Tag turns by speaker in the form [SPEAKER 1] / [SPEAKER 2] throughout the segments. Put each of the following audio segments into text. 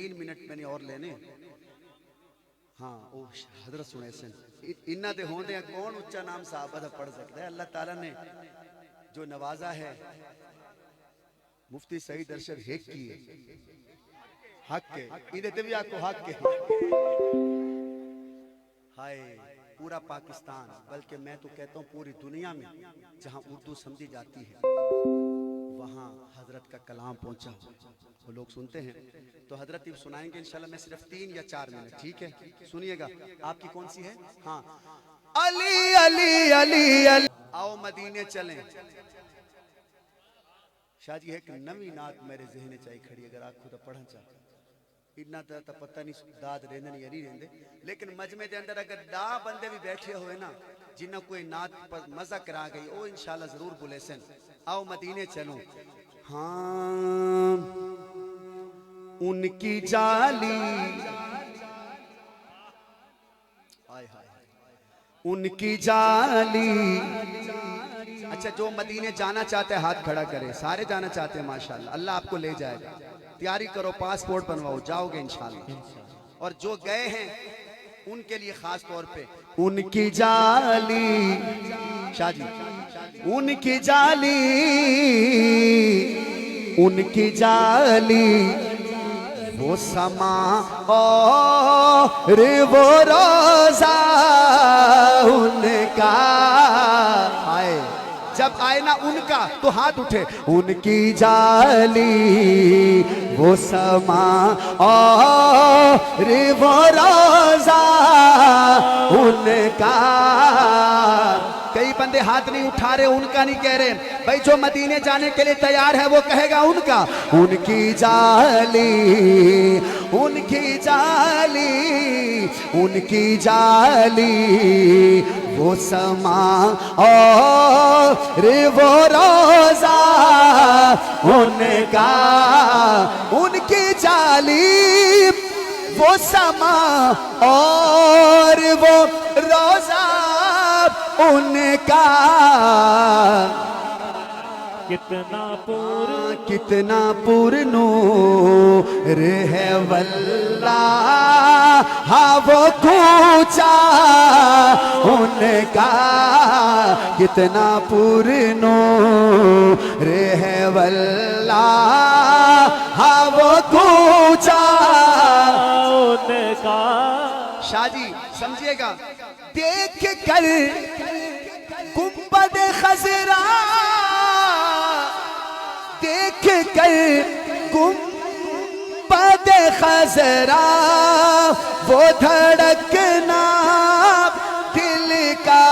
[SPEAKER 1] 3 minute मैंने और लेने। हाँ ओ हजरत सुने सन इन्ना ते होंदे कौन उच्चा नाम साहब दा पढ़ सकता है। अल्लाह ताला ने जो नवाजा है मुफ्ती सईद अरशद हेक की है हक के इधे ते भी आपको हक के हाय पूरा पाकिस्तान बल्कि मैं तो कहता हूँ पूरी दुनिया में जहाँ उर्दू समझी जाती है वहाँ हजरत का कलाम पहुँचा वो लोग सुनते हैं। तो हजरत ही सुनाएंगे इंशाल्लाह। मैं सिर्फ 3 या 4 मिनट ठीक है सुनिएगा। आपकी कौन सी है? हाँ अली अली अली अली आओ मदीने चलें। शाह जी एक नवी नात मेरे जहने चाहिए खड़ी अगर आप खुद पढ़ना चाहते इतना तो पता नहीं दाद रेंदे नहीं यरी रेंदे लेकिन मजमे के अंदर अगर दा बंदे भी बैठे हुए ना जिन्हें कोई नात पर मजा करा गई वो इंशाल्लाह जरूर बुले सन। आओ मदीने चलो। हाँ उनकी जाली हाय हाय उनकी जाली। अच्छा जो मदीने जाना चाहते हैं हाथ खड़ा करे। सारे जाना चाहते हैं माशाल्लाह अल्लाह आपको ले जाएगा। तैयारी करो पासपोर्ट बनवाओ जाओगे इंशाल्लाह। और जो गए हैं उनके लिए खास तौर पे उनकी जाली शाह जी उनकी जाली वो समा और वो रोजा उनका आए जब आए ना उनका तो हाथ उठे। उनकी जाली वो समा और वो रोजा उनका। कई बंदे हाथ नहीं उठा रहे उनका नहीं कह रहे भाई जो मदीने जाने के लिए तैयार है वो कहेगा उनका। उनकी जाली वो समा और वो रोजा उनका। उनकी जाली वो समा और वो रोजा उनका। कितना पुरनूर है वल्लाह हाँ वो कूचा उनका। कितना पुरनूर है वल्लाह हाँ वो कूचा उनका। शाह जी समझिएगा देख कर गुंबद खजरा देख कर गुंबद खजरा वो धड़कना दिल का।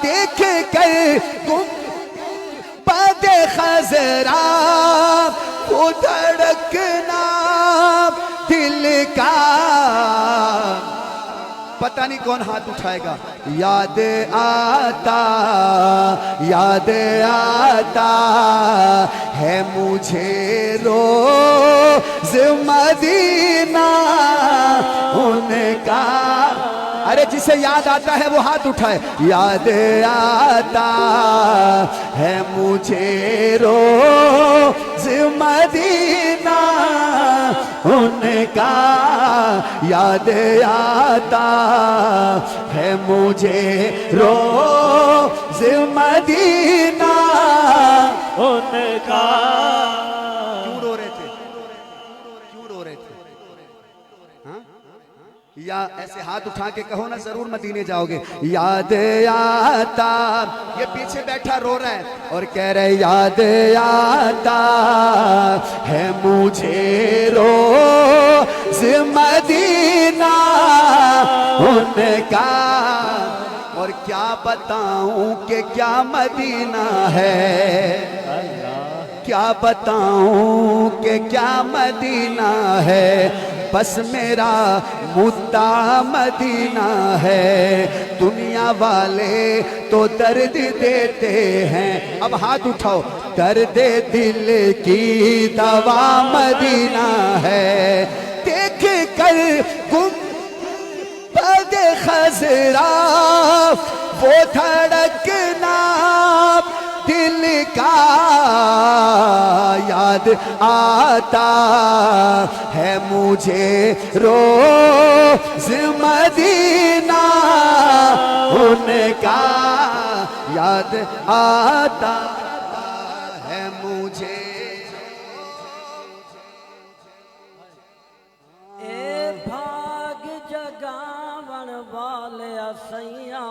[SPEAKER 1] देख कर गुंबद खजरा वो धड़कना दिल का। पता नहीं कौन हाथ उठाएगा। याद आता है मुझे रोज मदीना उनका। अरे जिसे याद आता है वो हाथ उठाए। याद आता है मुझे रोज मदीना उनका। याद आता है मुझे रोज मदीना उनका। क्यों रो रहे थे? हाँ? या ऐसे हाथ उठा के कहो ना जरूर मदीने जाओगे। याद आता ये पीछे बैठा रो रहा है और कह रहे याद आता है मुझे रोज मदीना उनका। और क्या बताऊं कि क्या मदीना है। क्या बताऊं कि क्या मदीना है। बस मेरा मुद्दा मदीना है। दुनिया वाले तो दर्द देते हैं। अब हाथ उठाओ। दर्द दिल की दवा मदीना है। देख कर गुंबद खजरा वो धड़कना दिल उनका याद आता है मुझे रोज़ मदीना, उनका याद आता है मुझे।
[SPEAKER 2] ए भाग जगावन वाले सैया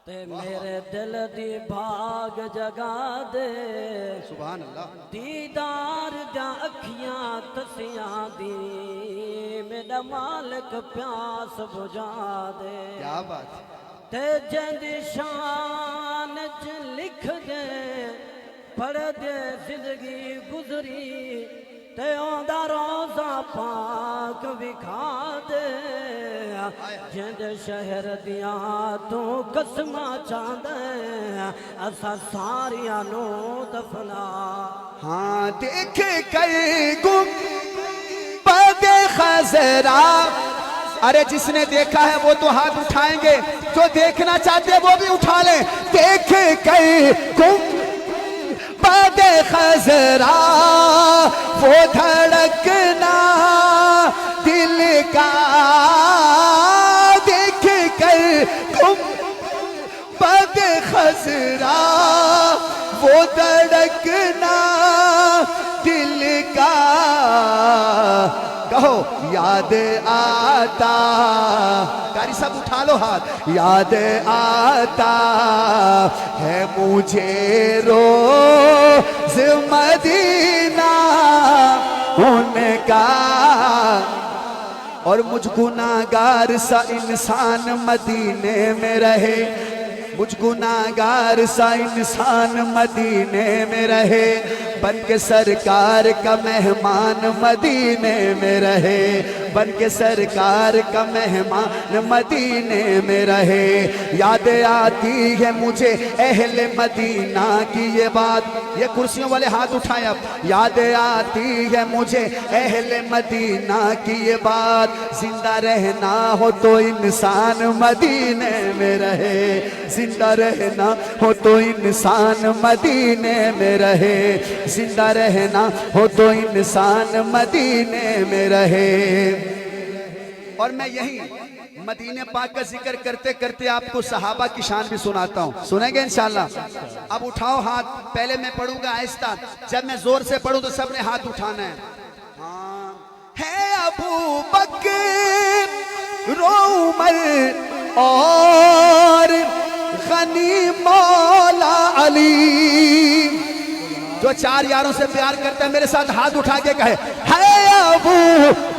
[SPEAKER 2] ते मेरे दिल दी भाग जगा दे।
[SPEAKER 1] सुभान अल्लाह।
[SPEAKER 2] दीदार दा अखियां तसियां दी मेरा मालिक प्यास बुझा दे।
[SPEAKER 1] क्या बात।
[SPEAKER 2] ते जंदी शान च लिख दे पढ़ दे जिंदगी गुजरी, ते ओंदा रोज़ा पाक विखा दे। जिंद शहर दिया तू कसमा चांदे असा सारिया नो दफना।
[SPEAKER 1] हाँ देख कर गुंबद खज़रा, अरे जिसने देखा है वो तो हाथ उठाएंगे, जो देखना चाहते हैं वो भी उठा लें। देख कर गुंबद खज़रा वो धड़कना दिल का, देख कर गुंबद खज़रा वो धड़कना दिल का। कहो याद आता, कारी सब उठा लो हाथ। याद आता है मुझे रोज़ मदीना, उनका और मुझ गुनाहगार सा इंसान मदीने में रहे, मुझ गुनाहगार सा इंसान मदीने में रहे, बन के सरकार का मेहमान मदीने में रहे, बन के सरकार का मेहमान मदीने में रहे। याद आती है मुझे अहले मदीना की ये बात, ये कुर्सियों वाले हाथ उठाए अब। याद आती है मुझे अहले मदीना की ये बात, जिंदा रहना हो तो इंसान मदीने में रहे, जिंदा रहना हो तो इंसान मदीने में रहे, जिंदा रहना हो तो इंसान मदीने में रहे। और मैं यही मदीने पाक का जिक्र करते करते आपको सहाबा की शान भी सुनाता हूँ, सुनेंगे इंशाल्लाह। अब उठाओ हाथ, पहले मैं पढ़ूंगा आहिस्ता, जब मैं जोर से पढ़ूं तो सबने हाथ उठाना है। हाँ है अबू बकर उमर और गनी मौला अली, जो चार यारों से प्यार करता है मेरे साथ हाथ उठा के कहे है अबू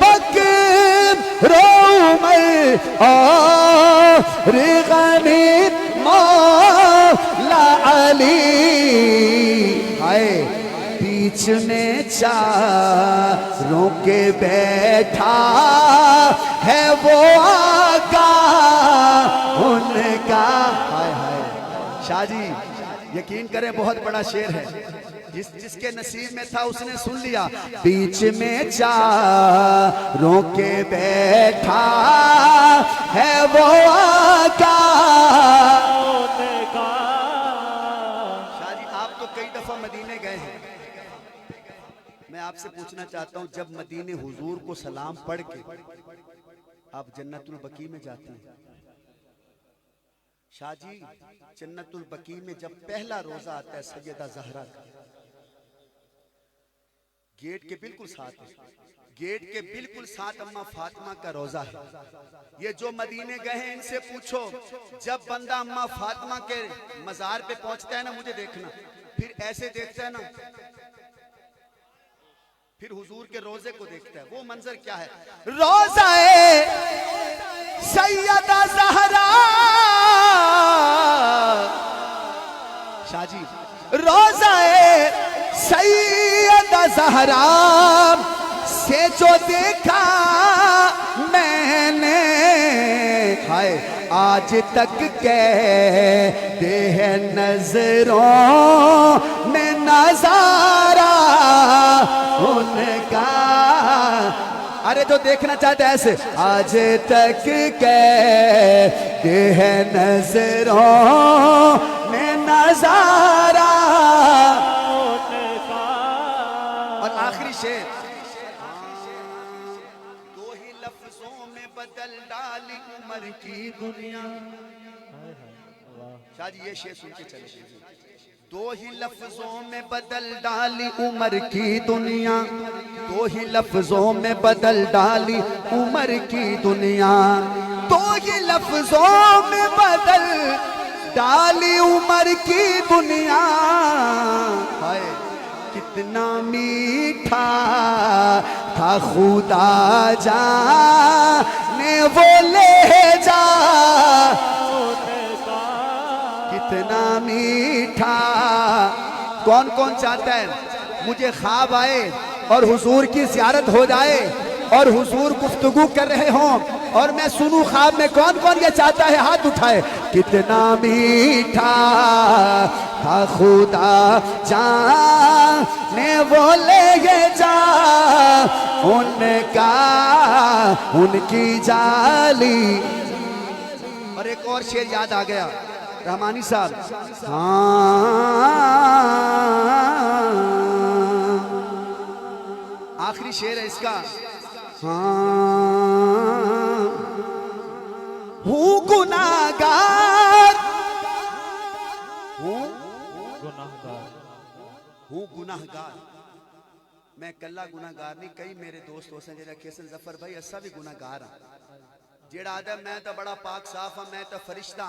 [SPEAKER 1] बकर उमर और गनी मौला अली। हाय बीच में चारों के बैठा है वो आका उनका। हाय हाय शाह जी यकीन करें बहुत बड़ा शेर है, जिसके नसीब में था उसने सुन लिया। बीच में चारों के बैठा है वो आका। शाह जी आप तो कई दफा मदीने गए हैं, मैं आपसे पूछना चाहता हूं जब मदीने हुजूर को सलाम पढ़ के आप जन्नतुल बकी में जाते हैं, शाह जी जन्नतुल बकी में जब पहला रोजा आता है सैयदा ज़हरा का, गेट के बिल्कुल साथ है, गेट के बिल्कुल साथ अम्मा फातिमा का रोजा है। ये जो मदीने गए हैं इनसे पूछो, जब बंदा अम्मा फातिमा के मजार पे पहुंचता है ना, मुझे देखना, फिर ऐसे देखता है ना, फिर हुजूर के रोजे को देखता है, वो मंजर क्या है। रोजा सैयदा ज़हरा, शाह जी रोजा सैयदा ज़हरा से जो देखा मैंने, हाय आज तक कहते हैं नजरों में नजारा उनका। अरे जो देखना चाहते हैं ऐसे, आज तक कहते हैं नजरों में नजारा।
[SPEAKER 2] उनका
[SPEAKER 1] और आखिरी शेर, दो ही लफ्जों में बदल डाली उम्र की दुनिया। शायद ये शेर सुन के चले गए। दो ही लफ्जों में बदल डाली उम्र की दुनिया, दो ही लफ्जों में बदल डाली उम्र की दुनिया, दो ही लफ्जों में बदल डाली उम्र की दुनिया। हाय कितना मीठा था खुदा जाने वो लहजा, कितना मीठा। कौन कौन चाहता है मुझे ख्वाब आए और हुजूर की ज़ियारत हो जाए और हुजूर गुफ्तगू कर रहे हों और मैं सुनूं ख्वाब में? कौन कौन ये चाहता है? हाथ उठाए। कितना मीठा था खुदा जाने वो लहजा उनका, उनकी जाली। और एक और शेर याद आ गया रहमानी साहब। आखिरी शेर है इसका। हूँ गुनाहगार, हूँ गुनाहगार, मैं कल्ला गुनाहगार नहीं, कई मेरे दोस्त हो सके केसन जफर भाई असा भी गुनाहगार हाँ। जेड़ा आदम मैं तो बड़ा पाक साफ हाँ, मैं तो फरिश्ता,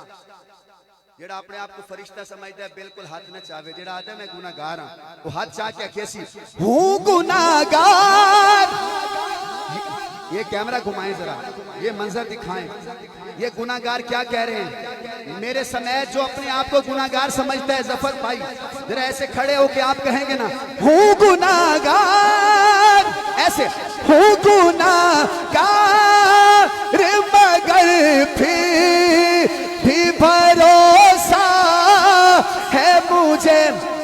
[SPEAKER 1] जेड़ा अपने आप को फरिश्ता समझता है बिल्कुल हाथ न चाहे। जेड़ा आदम मैं गुनाहगार हाँ वो हाथ चाह के कैसी हूँ गुनाहगार। ये कैमरा घुमाएं जरा, ये मंजर दिखाएं। ये गुनाहगार क्या कह रहे हैं? मेरे समय जो अपने आप को गुनाहगार समझता है जफर भाई जरा ऐसे खड़े हो के आप कहेंगे ना हूँ गुनाहगार, ऐसे हूँ गुनाहगार मगर फिर भी भरोसा है मुझे।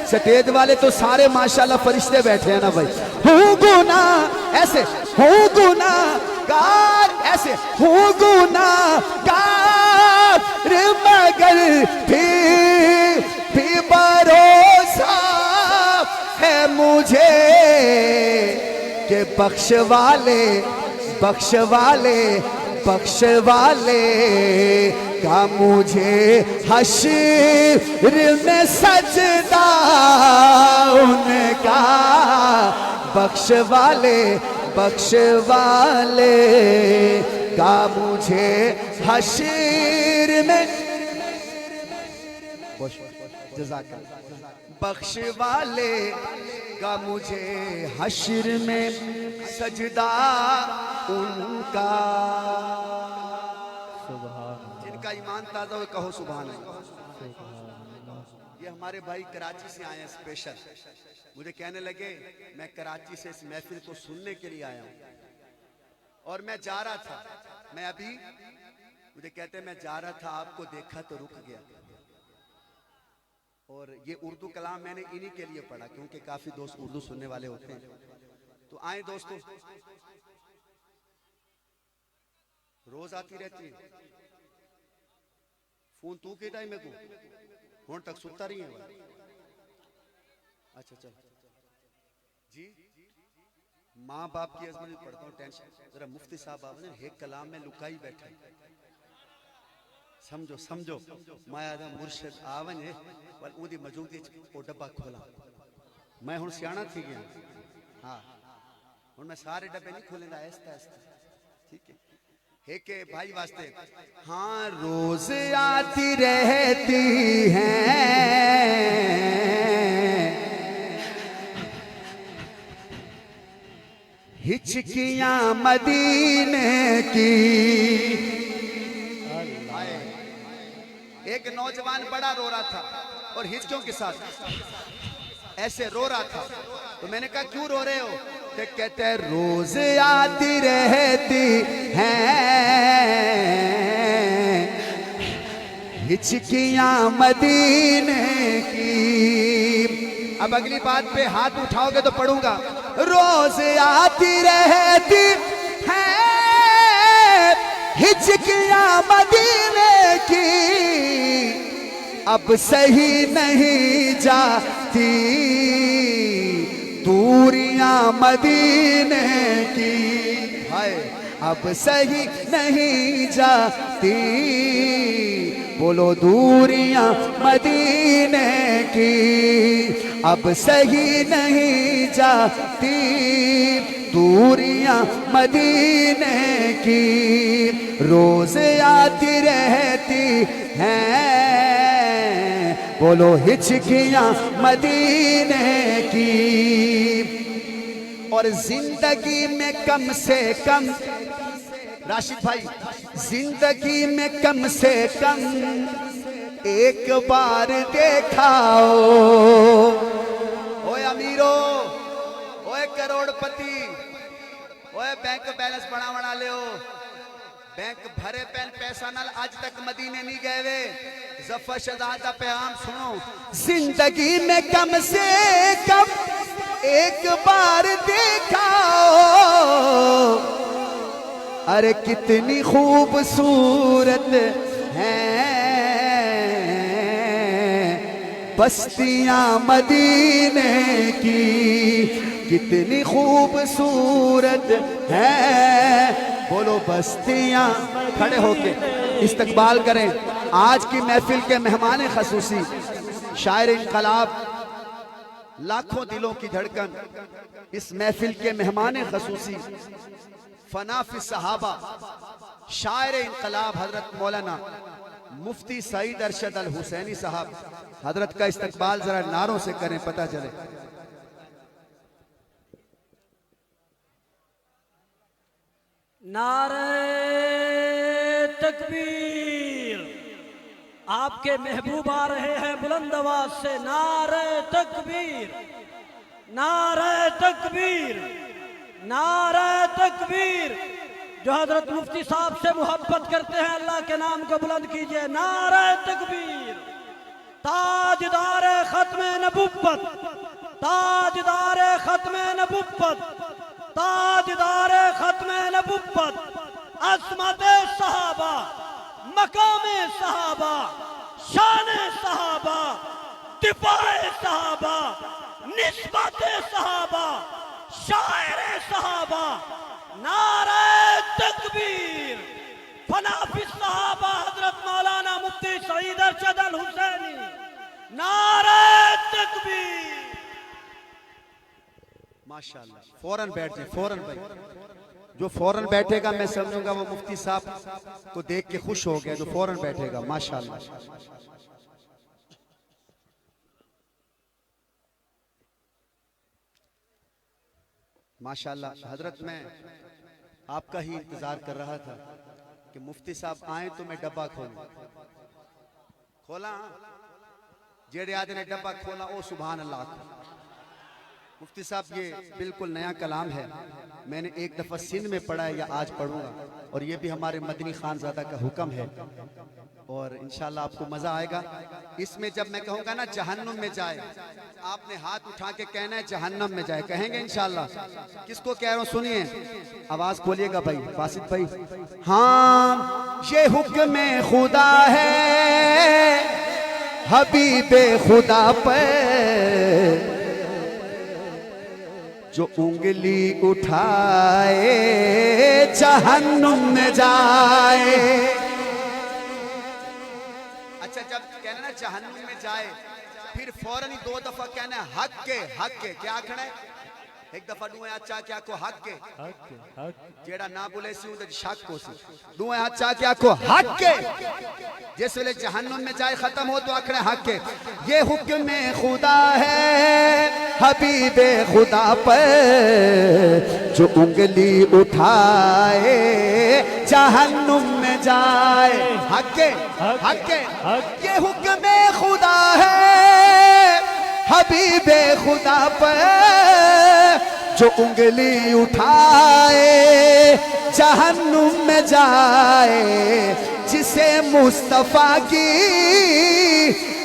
[SPEAKER 1] स्टेज वाले तो सारे माशाल्लाह फरिश्ते बैठे हैं ना भाई। हूँ गुनाह, ऐसे हूँ गुनाहगार, ऐसे हूँ गुनाहगार मगर फिर भी भरोसा है मुझे कि बख्शवाले बख्शवाले बख्शवाले का मुझे हश्र में सजदा उनका। बख्शवाले बख्शवाले का मुझे हश्र में, बख्शवाले का मुझे हश्र में सजदा उनका। जिनका ईमान ताजा हो कहो सुभान अल्लाह। ये हमारे भाई कराची से आए हैं स्पेशल, मुझे कहने लगे मैं कराची से इस महफिल को सुनने के लिए आया हूँ और मैं जा रहा था, मैं अभी मुझे कहते मैं जा रहा था आपको देखा तो रुक गया। और ये उर्दू कलाम मैंने इन्हीं के लिए पढ़ा क्योंकि काफी दोस्त उर्दू सुनने वाले होते हैं। तो आए दोस्तों, रोज आती रहती है फोन तू के टाइम में को फोन तक सुनता रही है। अच्छा चल जी, माँ बाप की अजमत में पढ़ता हूँ टेंशन। जरा मुफ्ती साहब आप ने एक कलाम में लुकाई बैठे, समझो समझो। माया दा मुर्शिद आवन है पर उदी मौजूदगी ओ डब्बा खोला। मैं हुन सियाना थी गया, हाँ हुन मैं सारे डब्बे नहीं खोलेंदा, आहिस्ता आहिस्ता, ठीक है। के भाई वास्ते हाँ रोज आती रहती हैं हिचकियां मदीने की। एक नौजवान बड़ा रो रहा था और हिचकियों के साथ ऐसे रो रहा था, तो मैंने कहा क्यों रो रहे हो? तो कहते हैं रोज आती रहती हैं हिचकियां मदीने की। अब अगली बात पे हाथ उठाओगे तो पढ़ूंगा। रोज आती रहती हैं हिचकियां मदीने की, अब सही नहीं जाती दूरियां मदीने की। हाय अब सही नहीं जाती, बोलो दूरियां मदीने की। अब सही नहीं जाती दूरियां मदीने की। रोज आती रहती हैं, बोलो हिचकियां मदीने की। और जिंदगी में कम से कम, राशिद भाई, जिंदगी में कम से कम एक बार देखाओ। ओए अमीरो, ओए करोड़पति, ओए बैंक बैलेंस बना ले, बैंक भरे पेन पैसा नल आज तक मदीने नहीं गए वे। जफर शहजादा पैगाम सुनो, जिंदगी में कम से कम एक बार देखाओ। अरे कितनी खूबसूरत हैं बस्तियां मदीने की, कितनी खूबसूरत हैं। बोलो बस्तियां। खड़े होके इस्तकबाल करें आज की महफिल के मेहमान खसूसी शायर इनकलाब, लाखों दिलों की धड़कन, इस महफिल के मेहमान खसूसी फनाफि सहाबा शायर इनकलाब हजरत मौलाना मुफ्ती सईद अरशद अल हुसैनी साहब, हजरत का इस्तकबाल जरा नारों से करें, पता चले।
[SPEAKER 2] नारे तकबीर। आपके महबूब आ रहे हैं बुलंद आवाज से। नारे तकबीर, नारे तकबीर, नारे तकबीर। जो हजरत मुफ्ती साहब से मोहब्बत करते हैं अल्लाह के नाम को बुलंद कीजिए। नारे तकबीर। ताजदार खत्म नबुव्वत, ताजदार खत्म नबुव्वत, ताजदार खत्म नबुव्वत, असमत सहाबा, मकाम सहाबा, शान सहाबा, दिफाए सहाबा, निस्बत सहाबा, शायर सहाबा। नारे तकबीर। फनाफि सहाबा हजरत मौलाना मुफ्ती सईद अरशद अल हुसैनी। नारे तकबीर।
[SPEAKER 1] माशाल्लाह। फौरन बैठ जाए, फौरन भाई। जो फौरन बैठेगा मैं समझूंगा वो मुफ्ती साहब को देख के खुश हो गया, जो फौरन बैठेगा। माशाल्लाह। माशाल्लाह। हजरत मैं आपका ही इंतजार कर रहा था कि मुफ्ती साहब आए तो मैं डब्बा खोलूं। खोला, जेड़े आदि ने डब्बा खोला ओ सुभान अल्लाह। मुफ्ती साहब ये बिल्कुल नया कलाम है, मैंने एक दफ़ा सिंध में पढ़ा है या आज पढ़ूंगा, और ये भी हमारे मदनी खानजादा का हुक्म है और इंशाल्लाह आपको मज़ा आएगा। इसमें जब मैं कहूँगा ना जहन्नुम में जाए, आपने हाथ उठा के कहना है जहन्नम में जाए, कहेंगे इंशाल्लाह। किसको कह रहा हूँ सुनिए, आवाज़ खोलिएगा भाई, बासित भाई। हाँ ये हुक्म खुदा है हबीबे खुदा पर, जो उंगली उठाए जहन्नुम में जाए। अच्छा जब कहना ना जहन्नुम में जाए, फिर फौरन ही 2 दफा कहना है हक के क्या आखना है। एक दफा दुए अच्छा क्या को हक के, जेड़ा ना बोले सी उधर शक को सी। दुए अच्छा क्या को हक के, जिस वेले जहन्नुम में जाए खत्म हो तो आखना हक के। ये हुक्म खुदा है हबीबे खुदा पर, जो उंगली उठाए जहन्नुम में जाए। हक के ये हुक्म खुदा है हबीबे खुदा पर, जो उंगली उठाए जहन्नुम में जाए। जिसे मुस्तफा की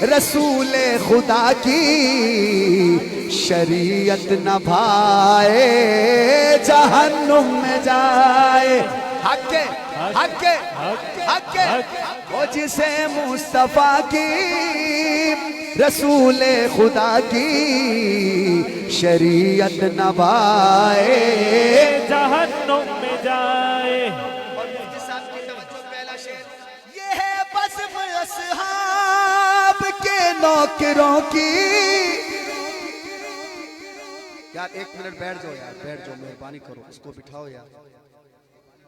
[SPEAKER 1] रसूल खुदा की शरीयत न भाए जहन्नुम में जाए। हक के हक के हक के वो जिसे मुस्तफा की रसूल खुदा की शरीयत नभाए
[SPEAKER 3] जहन्नुम में जाए।
[SPEAKER 1] और मुफ्ती साहब की तवज्जो पहला शेर ये है बस असहाब के नौकरों की। यार 1 मिनट बैठ जाओ यार, बैठ जाओ, मेहरबानी करो, इसको बिठाओ यार,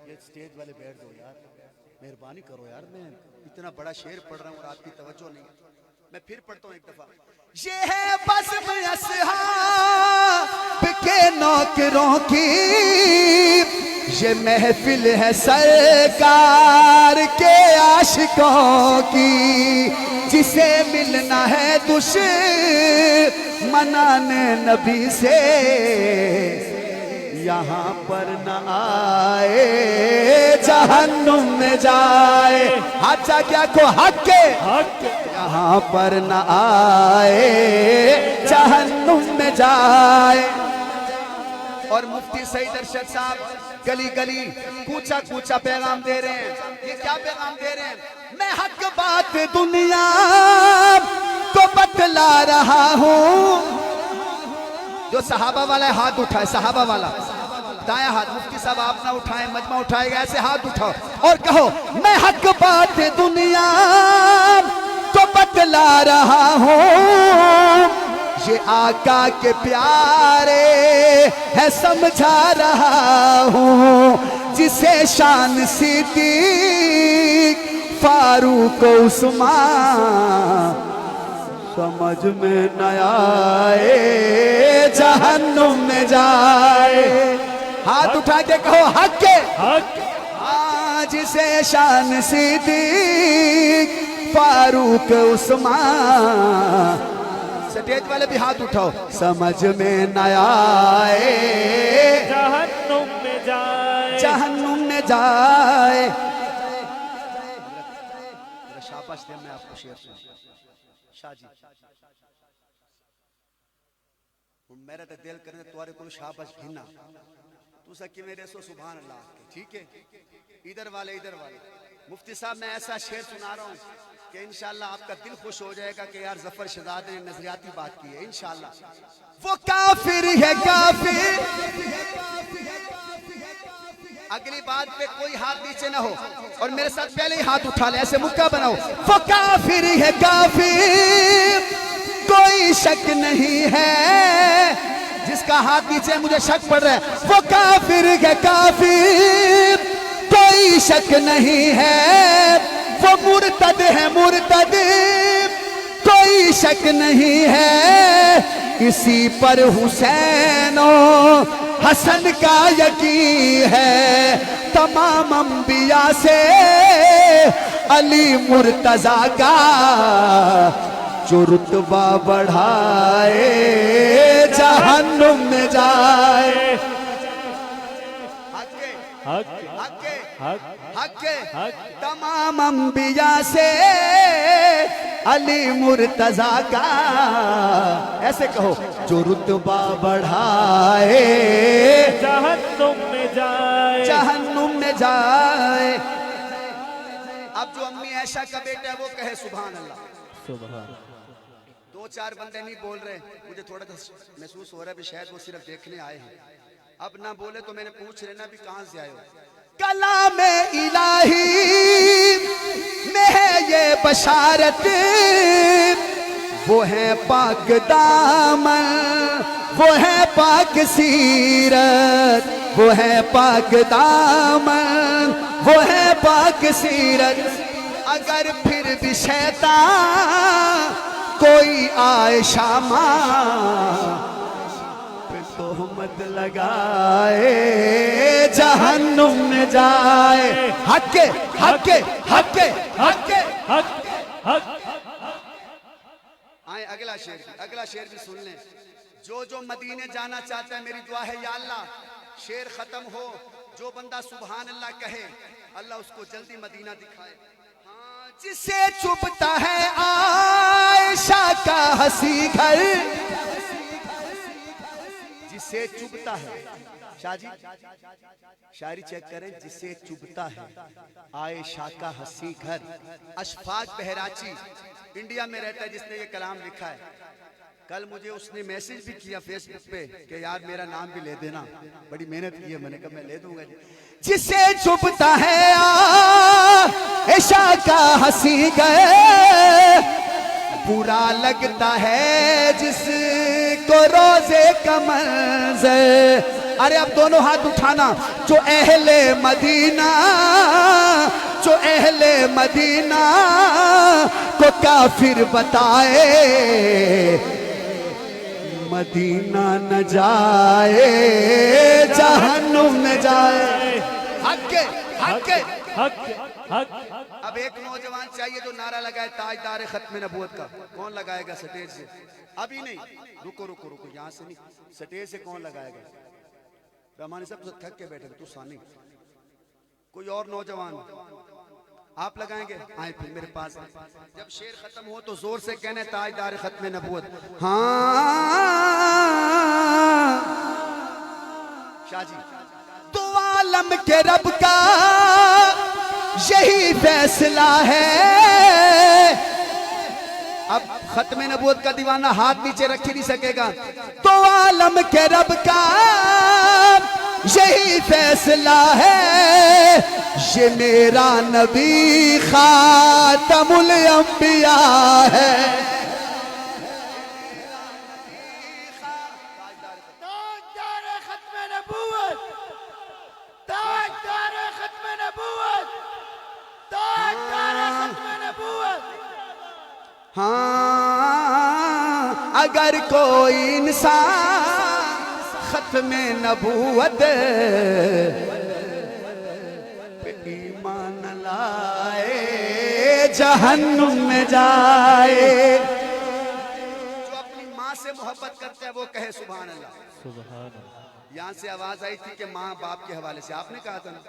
[SPEAKER 1] ये स्टेज वाले बैठ जाओ यार, मेहरबानी करो यार, मैं इतना बड़ा शेर पढ़ रहा हूँ और आपकी तवज्जो नहीं। मैं फिर पढ़ता हूँ एक दफा। ये है बस असहाब के नौकरों की, ये महफिल है सरकार के आशिकों की, जिसे मिलना है दुश्मनाने नबी से यहाँ पर न आए जहन्नुम में जाए। हाथ क्या को हक के यहाँ पर न आए जहन्नुम में जाए। और मुफ्ती सईद अरशद साहब गली गली कूचा कूचा पैगाम दे रहे हैं। ये क्या पैगाम दे रहे हैं? मैं हक बात दुनिया को बतला रहा हूँ। जो सहाबा वाला हाथ उठाए, सहाबा वाला दाया हाथ, मुफ्ती साहब आप ना उठाए, मजमा उठाएगा, ऐसे हाथ उठाओ और कहो मैं हक बात दुनिया को बतला रहा हूँ। ये आका के प्यारे है समझा रहा हूँ, जिसे शान सिद्दीक फारूक उस्मान समझ में न आए जहन्नुम में जाए। हाथ उठा के कहो हक के जिसे शान सिद्दीक फारूक उस्मान। स्टेज वाले भी हाथ उठाओ। समझ में न आए
[SPEAKER 3] जहन्नुम में जाए,
[SPEAKER 1] जहन्नुम में जाए। शाबाश दे, मैं आपको शेर सुना शाह जी, मेरा तो दिल करे तुम्हारे को शाबाश घिना तू सकी मेरे सो सुभान अल्लाह। ठीक है, इधर वाले मुफ्ती साहब मैं ऐसा शेर सुना रहा हूँ कि इंशाअल्लाह आपका दिल खुश हो जाएगा कि यार जफर शहजाद ने नजरियाती बात की है। इंशाअल्लाह वो काफिर है काफिर। अगली बात पे कोई हाथ नीचे ना हो और मेरे साथ पहले ही हाथ उठा ले, ऐसे मुक्का बनाओ। वो काफिर है काफिर, कोई शक नहीं है। जिसका हाथ नीचे मुझे शक पड़ रहा है, वो काफिर है काफिर, कोई शक नहीं है। वो मुर्तद है मुर्तद, कोई शक नहीं है। इसी पर हुसैन और हसन का यकीन है। तमाम अंबिया से अली मुर्तजा का जो रुतबा बढ़ाए जहन्नुम में जाए। हक तमाम अंबिया से अली मुर्तजा का, ऐसे कहो, जो रुतबा बढ़ाए
[SPEAKER 3] जहन्नुम में जाए,
[SPEAKER 1] जहन्नुम में जाए। अब जो अम्मी ऐशा का बेटा है वो कहे सुभान अल्लाह।
[SPEAKER 3] सुभान।
[SPEAKER 1] 2-4 बंदे नहीं बोल रहे, मुझे थोड़ा सा महसूस हो रहा है भी शायद वो सिर्फ देखने आए हैं। अब ना बोले तो मैंने पूछ लेना भी कहां से आए हो। कलाम इलाही में है ये बशारत, वो है पाक दामन, वो है पाक सीरत, वो है पाक दामन, वो है पाक सीरत। अगर फिर भी शैतान कोई आए शामा तोहमत लगाए जहन्नुम में जाए। हक के हक के हक के हक के
[SPEAKER 3] हक हक।
[SPEAKER 1] आए अगला शेर भी सुन लें। जो मदीने जाना चाहता है मेरी दुआ है या अल्लाह शेर खत्म हो, जो बंदा सुभान अल्लाह कहे अल्लाह उसको जल्दी मदीना दिखाए। जिसे चुभता है आयशा का हंसी घर, जिसे चुभता है, शाह जी शायरी चेक करें, जिसे चुभता है आए शाका हंसी घर। अशफाक बहराची इंडिया में रहता है जिसने ये कलाम लिखा है। कल मुझे उसने मैसेज भी किया फेसबुक पे कि यार मेरा नाम भी ले देना, बड़ी मेहनत की है। मैंने कहा मैं ले दूंगा जी। जिसे चुभता है ऐशा का हंसी गए, बुरा लगता है जिसको रोजे कमर से। अरे अब दोनों हाथ उठाना। जो अहले मदीना, जो अहले मदीना को काफिर बताए, मदीना न जाए जहन्नुम में जाए। हक के हक के
[SPEAKER 3] हक हक
[SPEAKER 1] अब एक नौजवान चाहिए जो नारा लगाए ताजदार खत्म नबूवत का। कौन लगाएगा स्टेज से? अभी नहीं, रुको रुको रुको, यहाँ से नहीं, स्टेज से कौन लगाएगा? रहमानी सब थक के बैठे, तू सानी। कोई और नौजवान आप लगाएंगे? आए फिर मेरे पास। जब शेर खत्म हो तो जोर से कहने ताजदार खत्म नबूवत। हाँ शाह जी। तो आलम के रब का यही फैसला है। अब खत्म नबूवत का दीवाना हाथ नीचे रख ही नहीं सकेगा। तो आलम के रब का यही फैसला है, ये मेरा नबी खातमुल अंबिया है।
[SPEAKER 2] ताजदार खत्म नबूवत, ताजदार खत्म नबूवत, ताजदार खत्म नबूवत।
[SPEAKER 1] हाँ अगर कोई इंसान खत्म नबूवत पे ईमान न लाए, जहन्नुम में जाए। जो अपनी माँ से मोहब्बत करता है वो कहे सुभान अल्लाह।
[SPEAKER 3] सुभान अल्लाह।
[SPEAKER 1] यहाँ से आवाज आई थी कि माँ बाप के हवाले से आपने कहा था ना,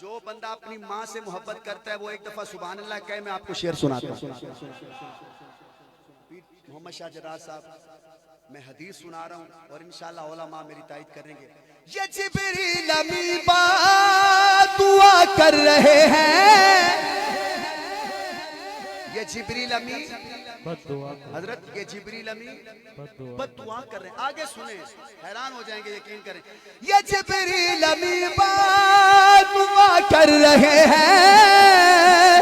[SPEAKER 1] जो बंदा अपनी माँ से मोहब्बत करता है वो एक दफा सुभान अल्लाह कहे। मैं आपको शेर सुनाता हूँ। मोहम्मद शाह जरार साहब, मैं हदीस सुना रहा हूँ और इंशाअल्लाह उलमा मेरी तायद करेंगे। ये जिब्रील अमी दुआ कर रहे हैं, ये जिब्रील अमी
[SPEAKER 3] बद्दुआ
[SPEAKER 1] हजरत, ये जिब्रील अमी बद्दुआ कर रहे हैं। आगे सुने, हैरान हो जाएंगे, यकीन करें। ये जिब्रील अमी दुआ कर रहे हैं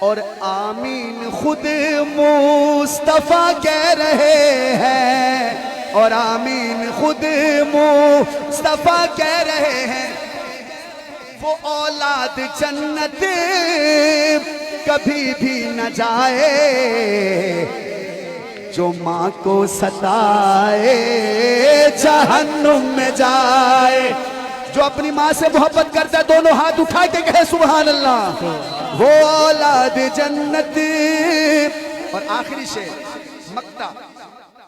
[SPEAKER 1] और आमीन खुद मुस्तफा कह रहे हैं, और आमीन खुद मुस्तफा कह रहे हैं। वो औलाद जन्नत कभी भी न जाए जो माँ को सताए, जहन्नुम में जाए। जो अपनी माँ से मोहब्बत करता है दोनों हाथ उठा के कहे सुभान अल्लाह, वो औलाद जन्नत। और आखिरी शेर मक्ता,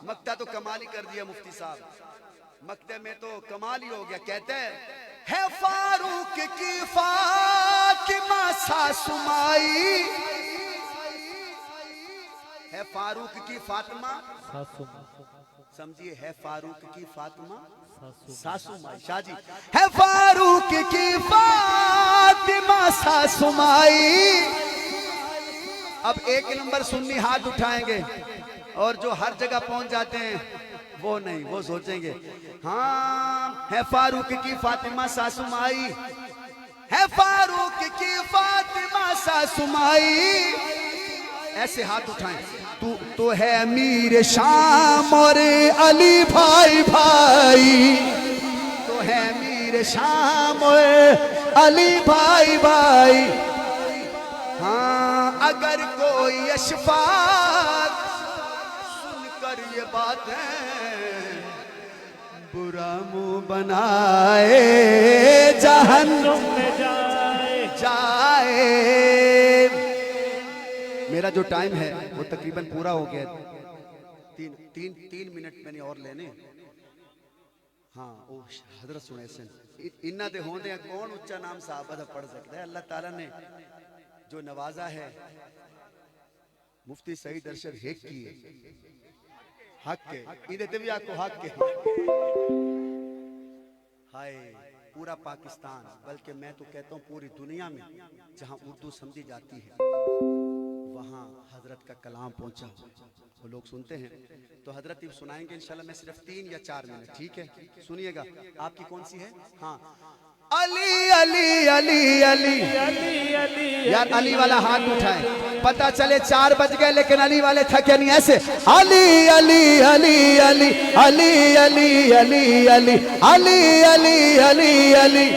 [SPEAKER 1] मक्ता तो कमाल ही कर दिया मुफ्ती साहब। मक्ते में तो कमाल ही हो गया। कहते हैं है फारूक की फातिमा सासुमाई, है फारूक की फातिमा, समझिए, है फारूक की फातिमा सासू माई। शाह जी, है फारूक की फातिमा सासू माई। अब एक नंबर सुन्नी हाथ उठाएंगे और जो हर जगह पहुंच जाते हैं वो नहीं, वो सोचेंगे हाँ है फारूक की फातिमा सासू माई, है फारूक की फातिमा सासू माई। ऐसे हाथ उठाएं। तू तो है मीर शाम और अली भाई भाई, तो है मीर शाम और अली भाई भाई। हाँ अगर कोई अशफाक सुनकर ये बात है बुरा मुंह बनाए, जहन्नुम में जाए। मेरा जो टाइम है वो तकरीबन पूरा हो गया। तीन मिनट मैंने और लेने। हाँ ओ हजरत सुने सन इन्ना दे होंदे कौन उच्चा नाम साहब दा पढ़ सकता है। अल्लाह ताला ने जो नवाजा है मुफ्ती सईद अरशद हेक की है। हक के इधर भी आपको हक के हाय पूरा पाकिस्तान, बल्कि मैं तो कहता हूँ पूरी दुनिया में जहाँ उर्दू समझी जाती है वहाँ हजरत का कलाम पहुँचा, वो लोग सुनते हैं। तो हजरत ही सुनाएंगे इंशाल्लाह। मैं सिर्फ 3 या 4 मिनट, ठीक है, सुनिएगा। आपकी कौन सी है? हाँ, अली अली अली अली अली। यार अली वाला हाथ उठाए, पता चले 4 बज गए लेकिन अली वाले थके नहीं। ऐसे अली अली अली अली अली अली अली अली अली अली अली अली।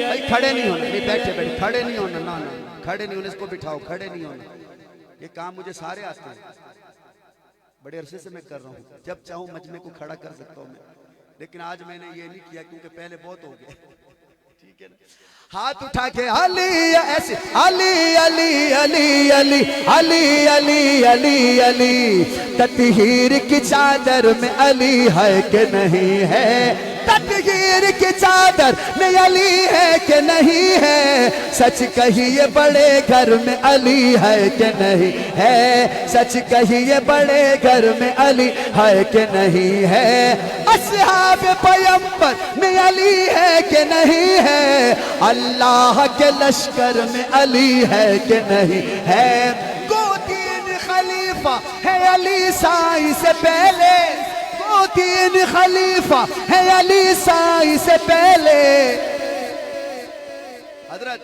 [SPEAKER 1] भाई खड़े नहीं होना, नहीं बैठे बैठे, खड़े नहीं होना, ना ना खड़े नहीं होने, इसको बिठाओ, खड़े नहीं होना। ये काम मुझे सारे आते हैं, बड़े अरसे से मैं कर रहा हूँ। जब चाहूँ मजमे को खड़ा कर सकता हूँ मैं, लेकिन आज मैंने ये नहीं किया क्योंकि पहले बहुत हो गए। ठीक है ना, हाथ उठा के अली ऐसे अली अली अली अली अली अली अली अली। ततहीर की चादर में अली है कि नहीं है? तकदीर की चादर में अली है कि नहीं है? सच कहिए बड़े घर में अली है कि नहीं है? सच कहिए बड़े घर में अली है कि नहीं है? असहाब पैगंबर में अली है कि नहीं है? अल्लाह के लश्कर में अली है कि नहीं है? को 3 खलीफा है अली साई से पहले, 3 खलीफा है अली साई से पहले। हजरत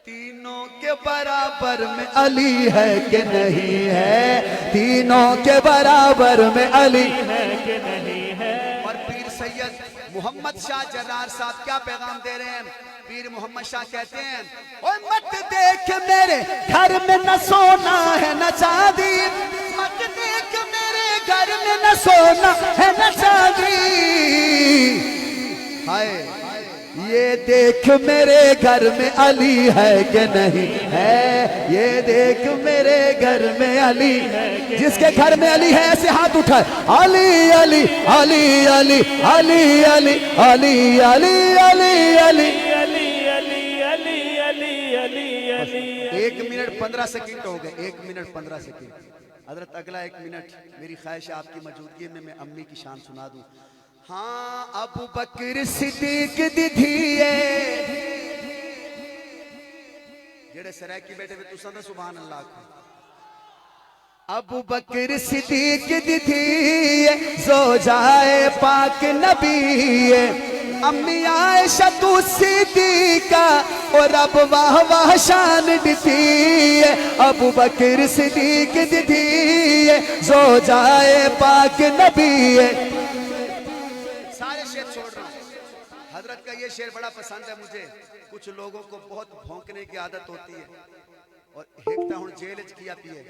[SPEAKER 1] तीनों के बराबर में अली है कि नहीं है? तीनों के बराबर में अली है कि नहीं है? और पीर सैयद मोहम्मद शाह जर्रार साहब क्या पैगाम दे रहे हैं? पीर मोहम्मद शाह कहते हैं, ओए मत देख मेरे घर में न सोना है न चांदी, मत देख मेरे घर में न सोना है न चांदी। हाय ये देख मेरे घर में अली है कि नहीं है? ये देख मेरे घर में अली है। जिसके घर में अली है ऐसे हाथ उठाए, अली अली अली अली अली अली अली अली अली अली। 1 मिनट 15 सेकंड हो गए, 1 मिनट 15 सेकंड। हजरत अगला 1 मिनट मेरी ख्वाहिश है आपकी मौजूदगी में मैं अम्मी की शान सुना दूं। हाँ, अबू बकर सिद्दीक दी धीए जेड़े सराय की बेटे में तुसा दा सुभान अल्लाह को। अबू बकर सिद्दीक दी धीए ज़ौजाए पाक नबी, अम्मी आयशा तू सिद्दीका और अब वाह वाह शान दिती है। अबू बकर सिद्दीक दी है ज़ौजाए पाक नबी है। सारे शेर छोड़ रहा हूँ, हजरत का ये शेर बड़ा पसंद है मुझे। कुछ लोगों को बहुत भौंकने की आदत होती है और हेकता हूँ जेल किया पिए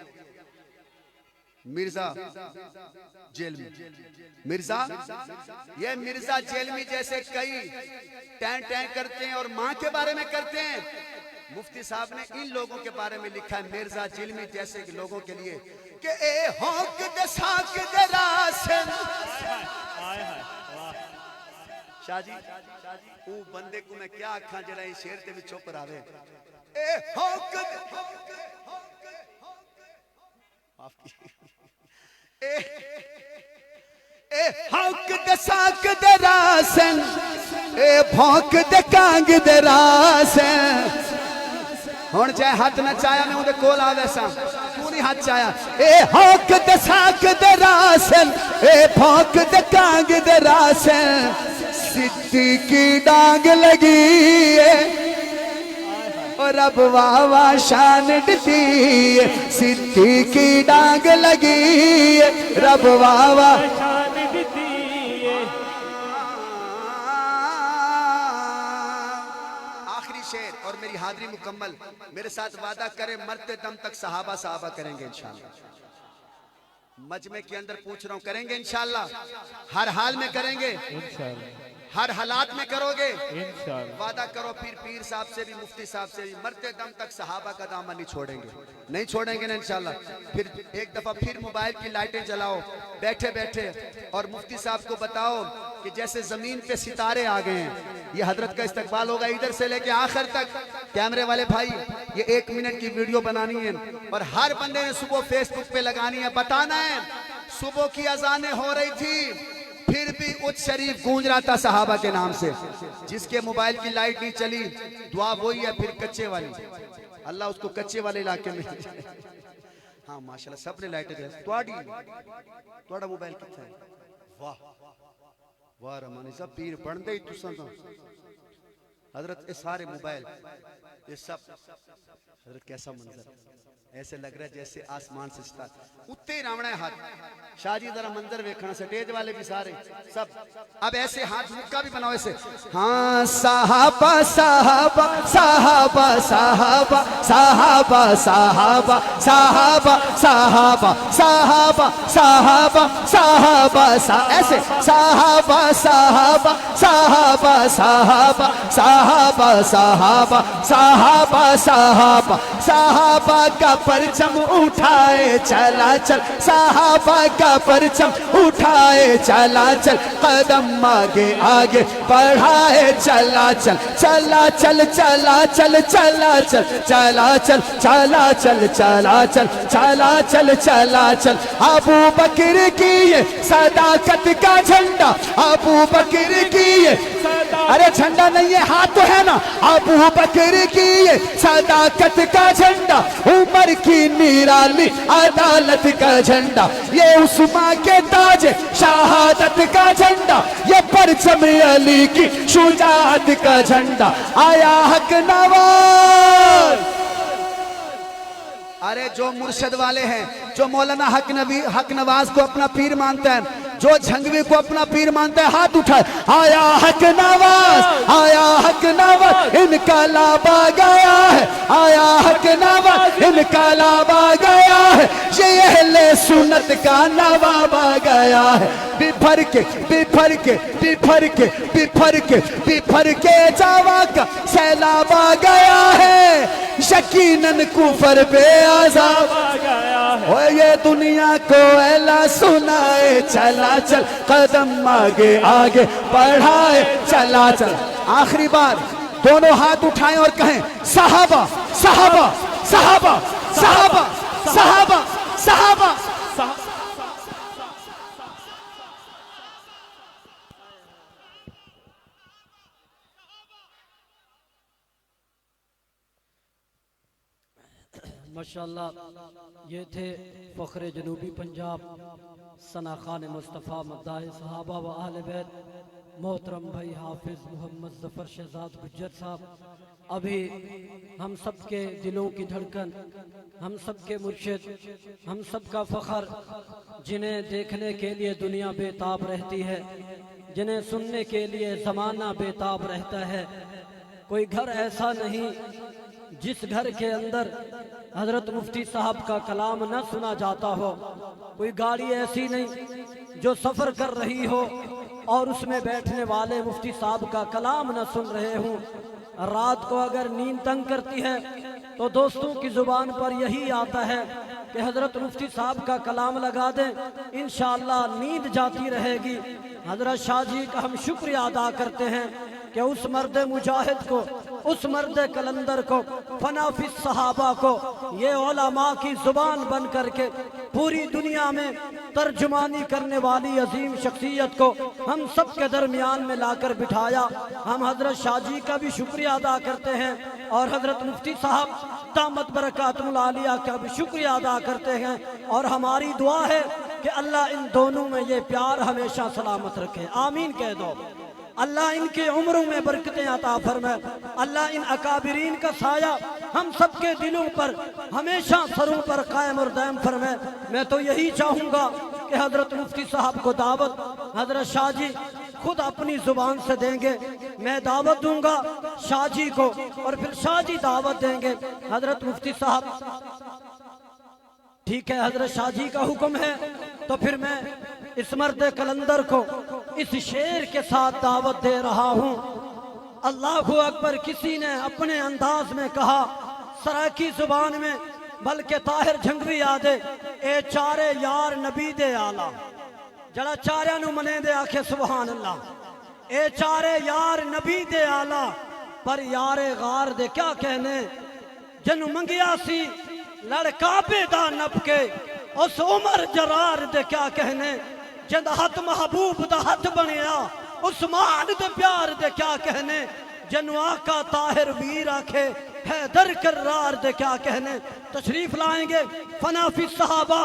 [SPEAKER 1] मिर्जा जेलमी, मिर्जा ये मिर्जा जेलमी जैसे कई टैं टैं करते हैं और माँ के बारे में करते हैं। मुफ्ती साहब ने इन लोगों के बारे में लिखा है मिर्जा जेलमी जैसे लोगों के लिए कि ए होक दे साक दे रासन। शाहजी वो बंदे को मैं क्या आखा जरा इस शेर ते भी चुप रहे। ए होक ए हक दे साक दे रासन, ए भौंक दे कांग दे रासन। हुण चाहे हाथ न चाया मैं उहदे कोल आ वैसा तू नहीं हाथ चाया। ए हक दे साक दे रासन, ए भौंक दे कांग दे रासन। सिद्दीकी डांग लगी है और अब वाह वाह शान दिती है। सिद्दीकी डांग लगी है रब वाह वाह शान दिती है। आखिरी शेर और मेरी हाजिरी मुकम्मल। मेरे साथ वादा करें मरते दम तक सहाबा सहाबा करेंगे इंशाल्लाह। मजमे के अंदर पूछ रहा हूं करेंगे इंशाल्लाह, हर हाल में करेंगे इंशाल्लाह, हर हालात में करोगे इंशाल्लाह। वादा करो फिर पीर साहब से भी मुफ्ती साहब से भी मरते दम तक सहाबा का दामन नहीं छोड़ेंगे, नहीं छोड़ेंगे ना इंशाल्लाह। फिर एक दफा फिर मोबाइल की लाइटें जलाओ बैठे बैठे और मुफ्ती साहब को बताओ कि जैसे जमीन पे सितारे आ गए हैं। ये हजरत का इस्तकबाल होगा इधर से लेके आखिर तक। कैमरे वाले भाई ये 1 मिनट की वीडियो बनानी है और हर बंदे ने सुबह फेसबुक पे लगानी है, बताना है सुबह की अजानें हो रही थी, फिर भी उच्च शरीफ गूंज रहा था सहाबा के नाम से। जिसके मोबाइल की लाइट नहीं चली, दुआ वही है फिर कच्चे वाली, अल्लाह उसको कच्चे वाले इलाके में हाँ माशाल्लाह सबने लाइट मोबाइल कितना है, वाह वाह रमानी सब पीर बनते ही तुसा हजरत ये सारे मोबाइल ये सब हजरत कैसा मंजर, ऐसे लग रहा है जैसे आसमान से सितारा उत्ते ही रावणा है हाथ। शाहजी जरा मंजर वेखना, स्टेज वाले भी सारे सब अब ऐसे हाथ मुक्का भी बनाओ ऐसे। हाँ साहबा साहबा साहबा साहबा साहबा साहबा साहबा साहबा साहबा साहबा साहबा ऐसे साहबा साहबा साहबा साहबा साहबा साहबा साहबा साहबा साहबा का परचम उठाए चला चल, साहबा का परचम उठाए चला चल, कदम आगे आगे बढ़ाए चला चल, चला चल चला चल चला चल चला चल चला चल चला चल चला चल चला चल। अबू बकर की ये सदाकत का झंडा, अबू बकर की ये अरे झंडा नहीं है हाथ तो है ना, अबू बकर की ये सदाकत का झंडा, उमर की निराली अदालत का झंडा, ये उस्मा के ताज शहादत का झंडा, ये परचम अली की शुजाअत का झंडा, आया हक नवाज। अरे जो मुर्शद वाले हैं, जो मौलाना हक नवाज को अपना पीर मानते हैं, जो झंगवी को अपना पीर मानता है, हाथ उठाए। आया हक नवाज, आया हक नवाज, इनका लाबा गया है, आया हक नवाज, इनका लाबा गया है, ये अहले सुन्नत का नवाबा गया है। बिफर के बिफर के बिफर के बिफर के बिफर के जावा का सैलाबा गया है, यकीनन कुफर पे आज़ाब आ गया है। ओ ये दुनिया को एला सुनाए चला चल, कदम आगे आगे बढ़ाए चला चल। आखिरी बार दोनों हाथ उठाएं और कहें साहबा साहबा साहबा साहबा साहबा साहबा।
[SPEAKER 2] माशाअल्लाह ये थे फ़ख्र जनूबी पंजाब सना खान मुस्तफ़ा मद्दाह सहाबा व अहले बैत मोहतरम भाई हाफिज़ मोहम्मद ज़फ़र शहज़ाद गुज्जर साहब। अभी हम सब के दिलों की धड़कन, हम सब के मुर्शिद, हम सब का फ़ख्र, जिन्हें देखने के लिए दुनिया बेताब रहती है, जिन्हें सुनने के लिए ज़माना बेताब रहता है। कोई घर ऐसा नहीं जिस घर के अंदर हजरत मुफ्ती साहब का कलाम न सुना जाता हो, कोई गाड़ी ऐसी नहीं जो सफ़र कर रही हो और उसमें बैठने वाले मुफ्ती साहब का कलाम न सुन रहे हों। रात को अगर नींद तंग करती है तो दोस्तों की ज़ुबान पर यही आता है कि हजरत मुफ्ती साहब का कलाम लगा दें, इंशाअल्लाह नींद जाती रहेगी। हजरत शाह जी का हम शुक्रिया अदा करते हैं कि उस मर्द मुजाहिद को, उस मर्द कलंदर को, फनाफिस सहाबा को, ये उलमा की जुबान बन करके पूरी दुनिया में तर्जुमानी करने वाली अजीम शख्सियत को हम सब के दरमियान में लाकर बिठाया। हम हजरत शाह जी का भी शुक्रिया अदा करते हैं और हजरत मुफ्ती साहब दामत बरकातुल आलिया का भी शुक्रिया अदा करते हैं। और हमारी दुआ है कि अल्लाह इन दोनों में ये प्यार हमेशा सलामत रखे, आमीन कह दो। अल्लाह इनके उम्रों में बरकतें अता फरमाए। अल्लाह इन अकाबिरीन का साया हम सबके दिलों पर हमेशा सरों पर कायम और दायम फरमाए। मैं तो यही चाहूँगा कि हजरत मुफ्ती साहब को दावत हजरत शाह जी खुद अपनी जुबान से देंगे, मैं दावत दूंगा शाह जी को और फिर शाह जी दावत देंगे हजरत मुफ्ती साहब। ठीक है, हजरत शाह जी का हुक्म है तो फिर मैं इस मर्द कलंदर को इस शेर के साथ दावत दे रहा हूँ। अल्लाहु अकबर किसी ने अपने अंदाज में कहा, सराकी जुबान में, बल्कि ताहिर झंगवी आदे ए चारे यार नबी दे आला, जरा चारे नु मने दे आखे सुभान अल्लाह। ए चारे यार नबी दे आला, पर यारे गार दे क्या कहने, जन मंगिया सी लड़का बेदा नप के उस उमर जरार दे क्या कहने जिंद हथ महबूब दा हथ बनया उस्मान दे प्यार दे क्या कहने जनु आका ताहिर वीर आखे हैदर करार दे क्या कहने। तशरीफ लाएंगे फनाफी सहाबा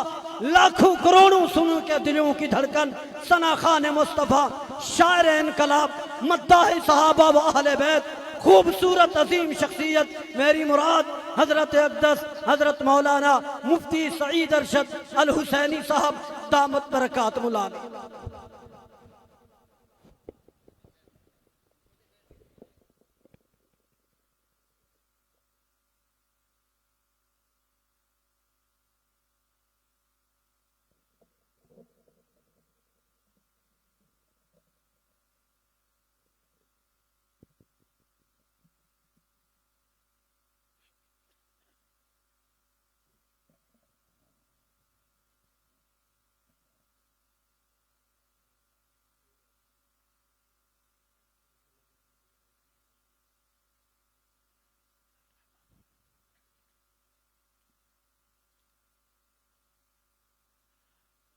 [SPEAKER 2] लाखों करोड़ों सुन के दिलों की धड़कन सना खान मुस्तफ़ा शायर इनकलाब मद्दाह सहाबा व अहले बैत खूबसूरत अजीम शख्सियत मेरी मुराद हजरत अक़दस हजरत मौलाना मुफ्ती सईद अरशद अल हुसैनी साहब दामत बरकातुहुल आली।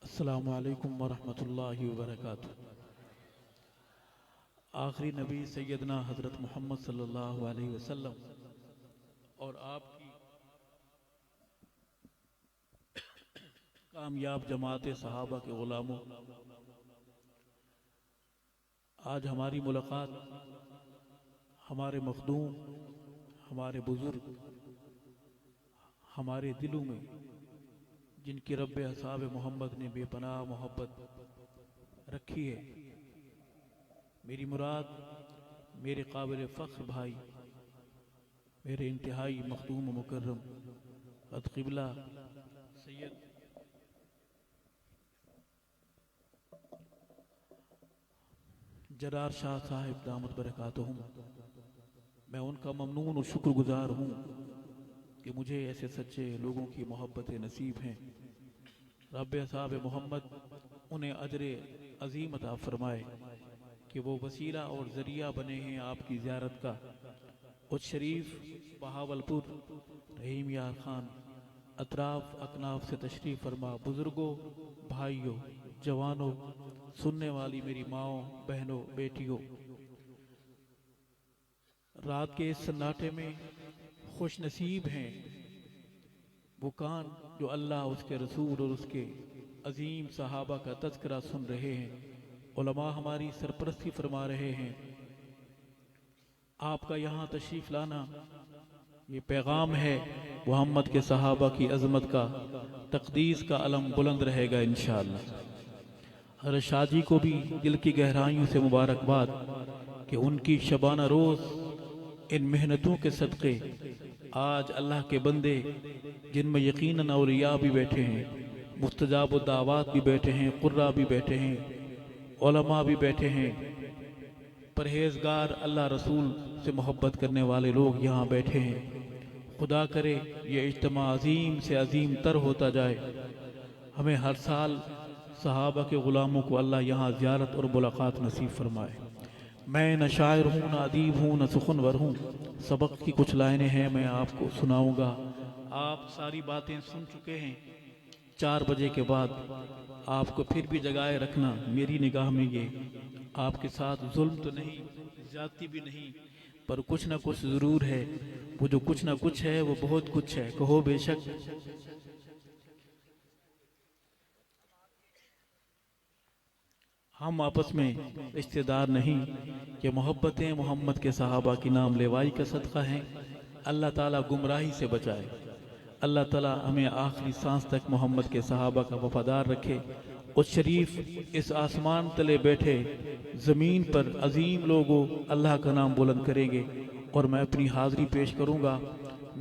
[SPEAKER 3] अस्सलामु अलैकुम वरहमतुल्लाहि वबरकातुह। आखिरी नबी सैयदना हज़रत मोहम्मद सल्लल्लाहु अलैहि वसल्लम और आपकी कामयाब जमात सहाबा के ग़ुलामों, आज हमारी मुलाकात हमारे मखदूम, हमारे बुजुर्ग, हमारे दिलों में जिनकी रब्बे असाब मोहम्मद ने बेपनाह मोहब्बत रखी है, मेरी मुराद मेरे काबिल फ़ख्र भाई, मेरे इंतहाई मखदूम मुकर्रम कद क़िबला सैयद जरार शाह साहिब दामत बरकातुहुम, मैं उनका ममनून और शुक्रगुजार हूँ कि मुझे ऐसे सच्चे लोगों की मोहब्बत नसीब हैं। रब्बे असाब मोहम्मद उन्हें अजर अजीम अता फरमाए कि वो वसीला और ज़रिया बने हैं आपकी ज़ियारत का। उस शरीफ बहावलपुर रहीम यार खान अतराफ अकनाफ से तशरीफ़ फरमा। बुज़ुर्गों, भाइयों, जवानों, सुनने वाली मेरी माओ, बहनों, बेटियों, रात के इस सन्नाटे में खुश नसीब हैं वो कान जो अल्लाह, उसके रसूल और उसके अजीम सहाबा का तज़किरा सुन रहे हैं। उलमा हमारी सरपरस्ती फरमा रहे हैं। आपका यहाँ तशरीफ़ लाना ये पैगाम है मोहम्मद के सहाबा की अज़मत का, तक़दीस का अलम बुलंद रहेगा इंशाअल्लाह। हर शादी को भी दिल की गहराइयों से मुबारकबाद कि उनकी शबाना रोज़ इन मेहनतों के सदक़े आज अल्लाह के बंदे जिनमें यकीनन औलिया भी बैठे हैं, मुस्तजाब दावात भी बैठे हैं, कुर्रा भी बैठे हैं, उलमा भी बैठे हैं, परहेजगार अल्लाह रसूल से मोहब्बत करने वाले लोग यहाँ बैठे हैं। खुदा करे ये इज्तिमा अजीम से अजीम तर होता जाए। हमें हर साल सहाबा के ग़ुलामों को अल्लाह यहाँ ज़ियारत और मुलाकात नसीब फरमाए। मैं न शायर हूँ, न अदीब हूँ, न सुखनवर हूँ। सबक की कुछ लाइनें हैं, मैं आपको सुनाऊँगा। आप सारी बातें सुन चुके हैं। 4 बजे के बाद आपको फिर भी जगाए रखना मेरी निगाह में ये आपके साथ जुल्म तो नहीं, ज़्यादती भी नहीं, पर कुछ ना कुछ ज़रूर है। वो जो कुछ ना कुछ है वो बहुत कुछ है। कहो बेशक हम आपस में रिश्तेदार नहीं, कि मोहब्बतें मोहम्मद के सहाबा की नाम लेवाई का सदका हैं। अल्लाह ताला गुमराही से बचाए। अल्लाह ताला हमें आखिरी सांस तक मोहम्मद के सहाबा का वफादार रखे। उस शरीफ इस आसमान तले बैठे ज़मीन पर अजीम लोगों अल्लाह का नाम बुलंद करेंगे और मैं अपनी हाज़िरी पेश करूँगा।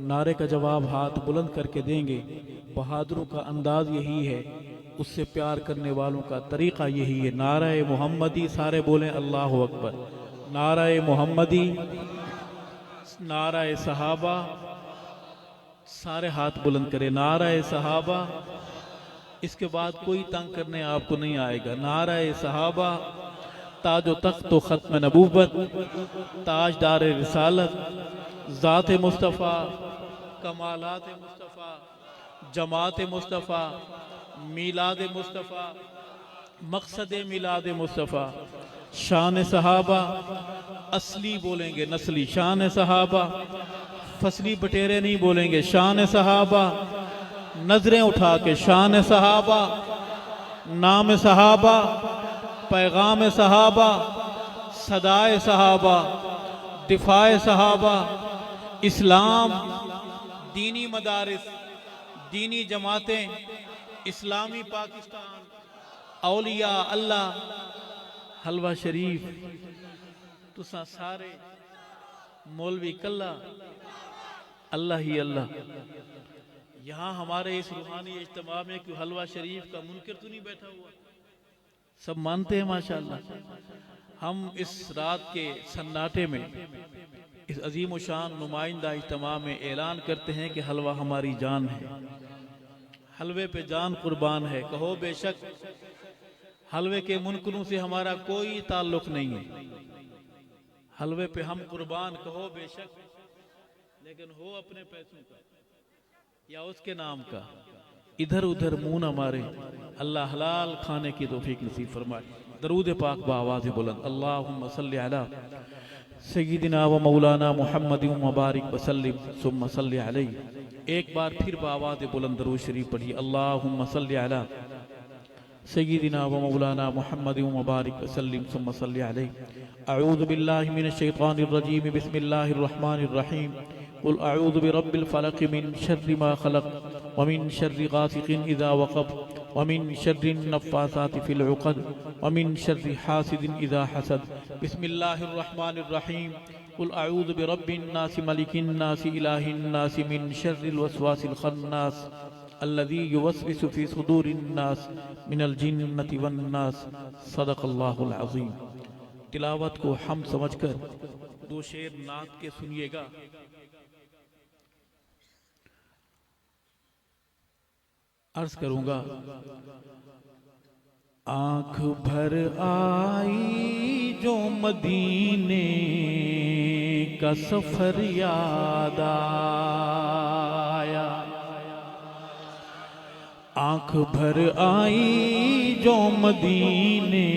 [SPEAKER 3] नारे का जवाब हाथ बुलंद करके देंगे। बहादुरों का अंदाज यही है, उससे प्यार करने वालों का तरीक़ा यही है। नारे मोहम्मदी, सारे बोलें अल्लाहु अकबर। नारे मोहम्मदी, नारे सहाबा, सारे हाथ बुलंद करें। नारे सहाबा, इसके बाद कोई तंग करने आपको नहीं आएगा। नारे सहाबा, ताजो तख्त व ख़त्म नबूवत, ताजदार रिसालत, ज़ात मुस्तफ़ा, कमालात मुस्तफ़ा, जमात मुस्तफ़ा, मीलाद मुस्तफ़ा, मकसद मीलाद मुस्तफ़ा, शान सहाबा, असली बोलेंगे नस्ली शान सहाबा, फसली बटेरे नहीं बोलेंगे, शान सहाबा, नजरें उठा के शान सहाबा, नाम सहाबा, पैगाम सहाबा, सदाए सहाबा, दिफाए सहाबा, इस्लाम, दीनी मदारिस, दीनी जमातें, इस्लामी पाकिस्तान, औलिया अल्लाह, हलवा शरीफ, तुसा सारे मौलवी कल्ला अल्लाह ही अल्लाह। यहाँ हमारे इस रूहानी इज्तिमा में कोई हलवा शरीफ का मुनकर तो नहीं बैठा हुआ? सब मानते हैं माशाअल्लाह। हम इस रात के सन्नाटे में इस अजीम व शान नुमाइंदा इज्तिमा में ऐलान करते हैं कि हलवा हमारी जान है, हलवे पे जान कुर्बान है। कहो बेशक हलवे के मुनकरों से हमारा कोई ताल्लुक नहीं है, हलवे पे हम कुर्बान कहो बेशक, लेकिन हो अपने पैसों का या उसके नाम का, इधर उधर मुंह न मारे। अल्लाह हलाल खाने की तौफीक नसीब फरमाए। दरूद पाक बावाज़ बुलंद, अल्लाहुम्मा सल्ली अला सय्यिदिना व मौलाना मुहम्मद व बारिक व सल्लिम सुम्मा सल्ली अलैहि। एक बार फिर बावाज़ बुलंद दरूद शरीफ पढ़िए, अल्लाहुम्मा सल्ली अला सय्यिदिना व मौलाना मुहम्मद व बारिक व सल्लिम सुम्मा सल्ली अलैहि। अऊज़ु बिल्लाहि मिनश शैतानिर रजीम, बिस्मिल्लाहिर रहमानिर रहीम। कुल अऊज़ु बिरब्बिल फलक मिन शर्रि मा खलक व मिन शर्रि गासिकिन इज़ा वक़ब व मिन शर्रि नफ़्फ़ासाति फ़िल उक़द व मिन शर्रि हासिदिन इज़ा हसद। बिस्मिल्लाहिर रहमानिर रहीम। कुल अऊज़ु बिरब्बिन नास मलिकिन नास इलाहिन नास मिन शर्रिल वसवासिल खन्नास अल्लज़ी युवस्विसु फ़ी सुदूरिन नास मिनल जिन्नति वन नास। सदक़ल्लाहुल अज़ीम। तिलावत को हम समझकर दो शेर नात के सुनिएगा। अर्ज करूंगा, आंख भर आई जो मदीने का सफर याद आया, आंख भर आई जो मदीने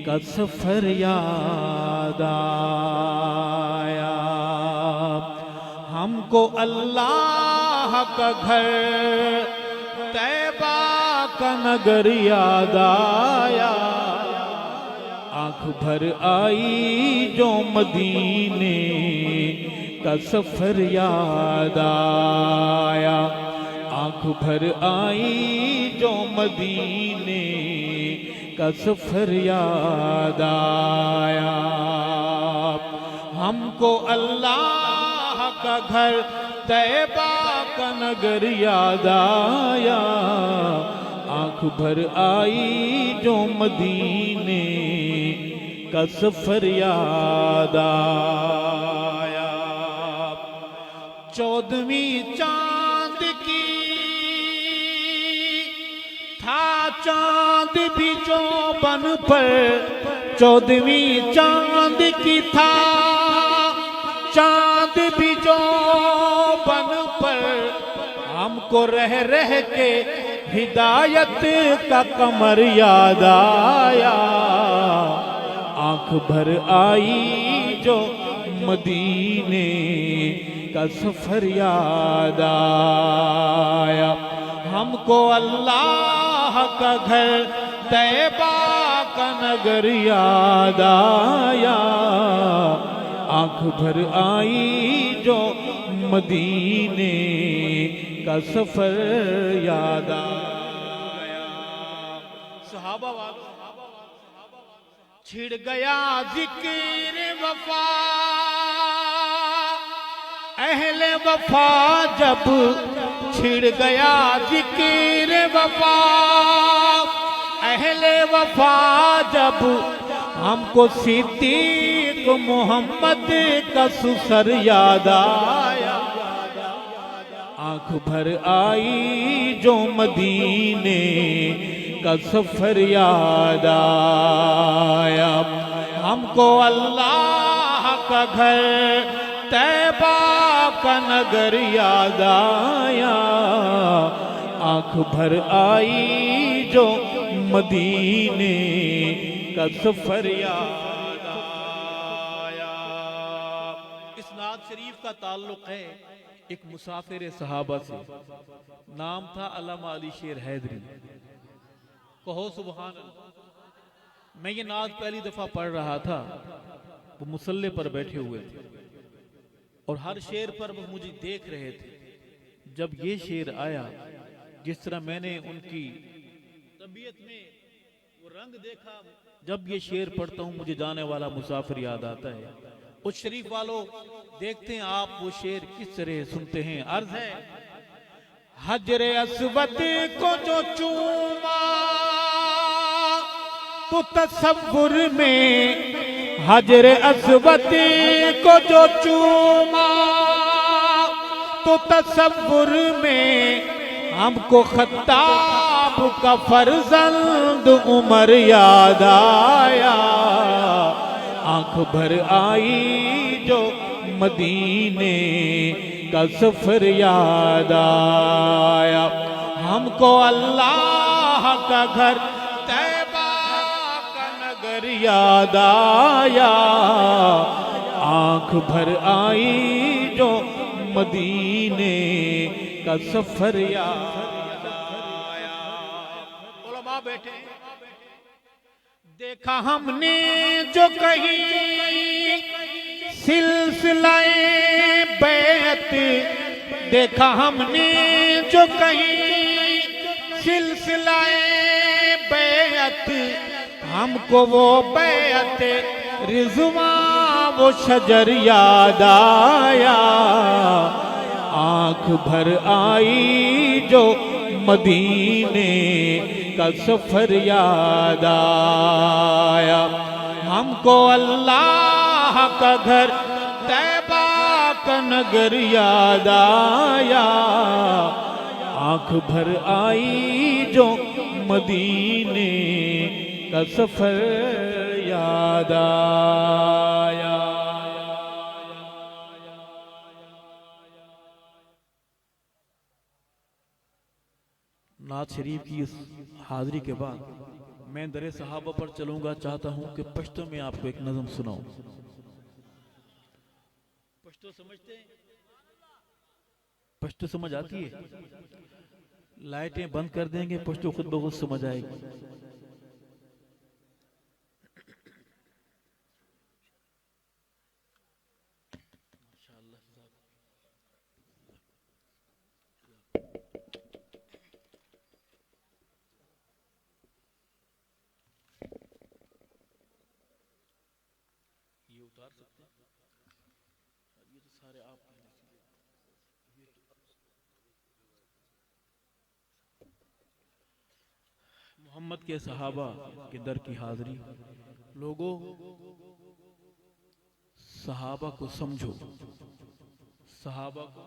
[SPEAKER 3] का सफर याद आया। हमको अल्लाह का घर तैबा का नगर याद आया, आंख भर आई जो मदीने का सफर याद आया, आंख भर आई जो मदीने का सफर याद आया। हमको अल्लाह का घर तैबा का नगर याद आया, आंख भर आई जो मदीने का सफर याद आया। 14वीं चांद की था चांद भी जो बन पर, 14वीं चांद की था चांद भी जो बन पर, हमको रह रह के हिदायत का कमर याद आया, आंख भर आई जो मदीने का सफर याद आया। हमको अल्लाह का घर तैबा का नगर याद आया, आंख भर आई जो मदीने का सफर याद आया। सहाबा वालों, छिड़ गया जिक्र वफा, अहले वफा जब छिड़ गया जिक्र वफा, अहले वफा जब हमको सिद्दीक मोहम्मद का सुसर याद आया, आंख भर आई जो मदीने का सफर याद आया। हमको अल्लाह का घर तैबा का नगर याद आया, आंख भर आई जो मदीने का सफर याद आया। इस नात शरीफ का ताल्लुक है एक मुसाफिर सहाबा से, नाम था अल्लामा अली शेर हैदरी। कहो सुभान अल्लाह। मैं ये नात पहली दफा पढ़ रहा था, वो मुसल्ले पर बैठे हुए थे और हर शेर पर वो मुझे देख रहे थे। जब ये शेर आया, जिस तरह मैंने उनकी तबीयत में वो रंग देखा, जब ये शेर पढ़ता हूँ मुझे जाने वाला मुसाफिर याद आता है। उस शरीफ वालों देखते हैं आप वो शेर किस तरह सुनते हैं। अर्ज है, हजरे अस्वद को जो चूमा तो तसव्वुर में, हजरे अस्वद को जो चूमा तो तसव्वुर में, हमको खत्ताब का फर्जंद उमर याद आया, आंख भर आई जो मदीने का सफर याद आया। हमको अल्लाह का घर तैबा का नगर याद आया, आंख भर आई जो मदीने का सफर याद आया। उलमा बैठे, देखा हमने जो कहीं सिलसिलाए बैत, देखा हमने जो कहीं सिलसिलाए बैत, हमको वो बैत रिजवा वो शजर याद आया, आंख भर आई जो मदीने का सफर याद आया। हमको अल्लाह का घर तैबा का नगर याद आया, आंख भर आई जो मदीने का सफर याद आया। नात शरीफ की इस हाजिरी के बाद मैं दरे सहाबा पर चलूंगा। चाहता हूं कि पश्तो में आपको एक नज़म सुनाऊं। पश्तो समझते हैं? पश्तो समझ आती है? लाइटें बंद कर देंगे, पश्तो खुद ब खुद समझ आएगी। ये उतार सकते हैं? ये तो सारे आप मोहम्मद के सहाबा के दर की हाजिरी। लोगों, सहाबा को समझो, सहाबा को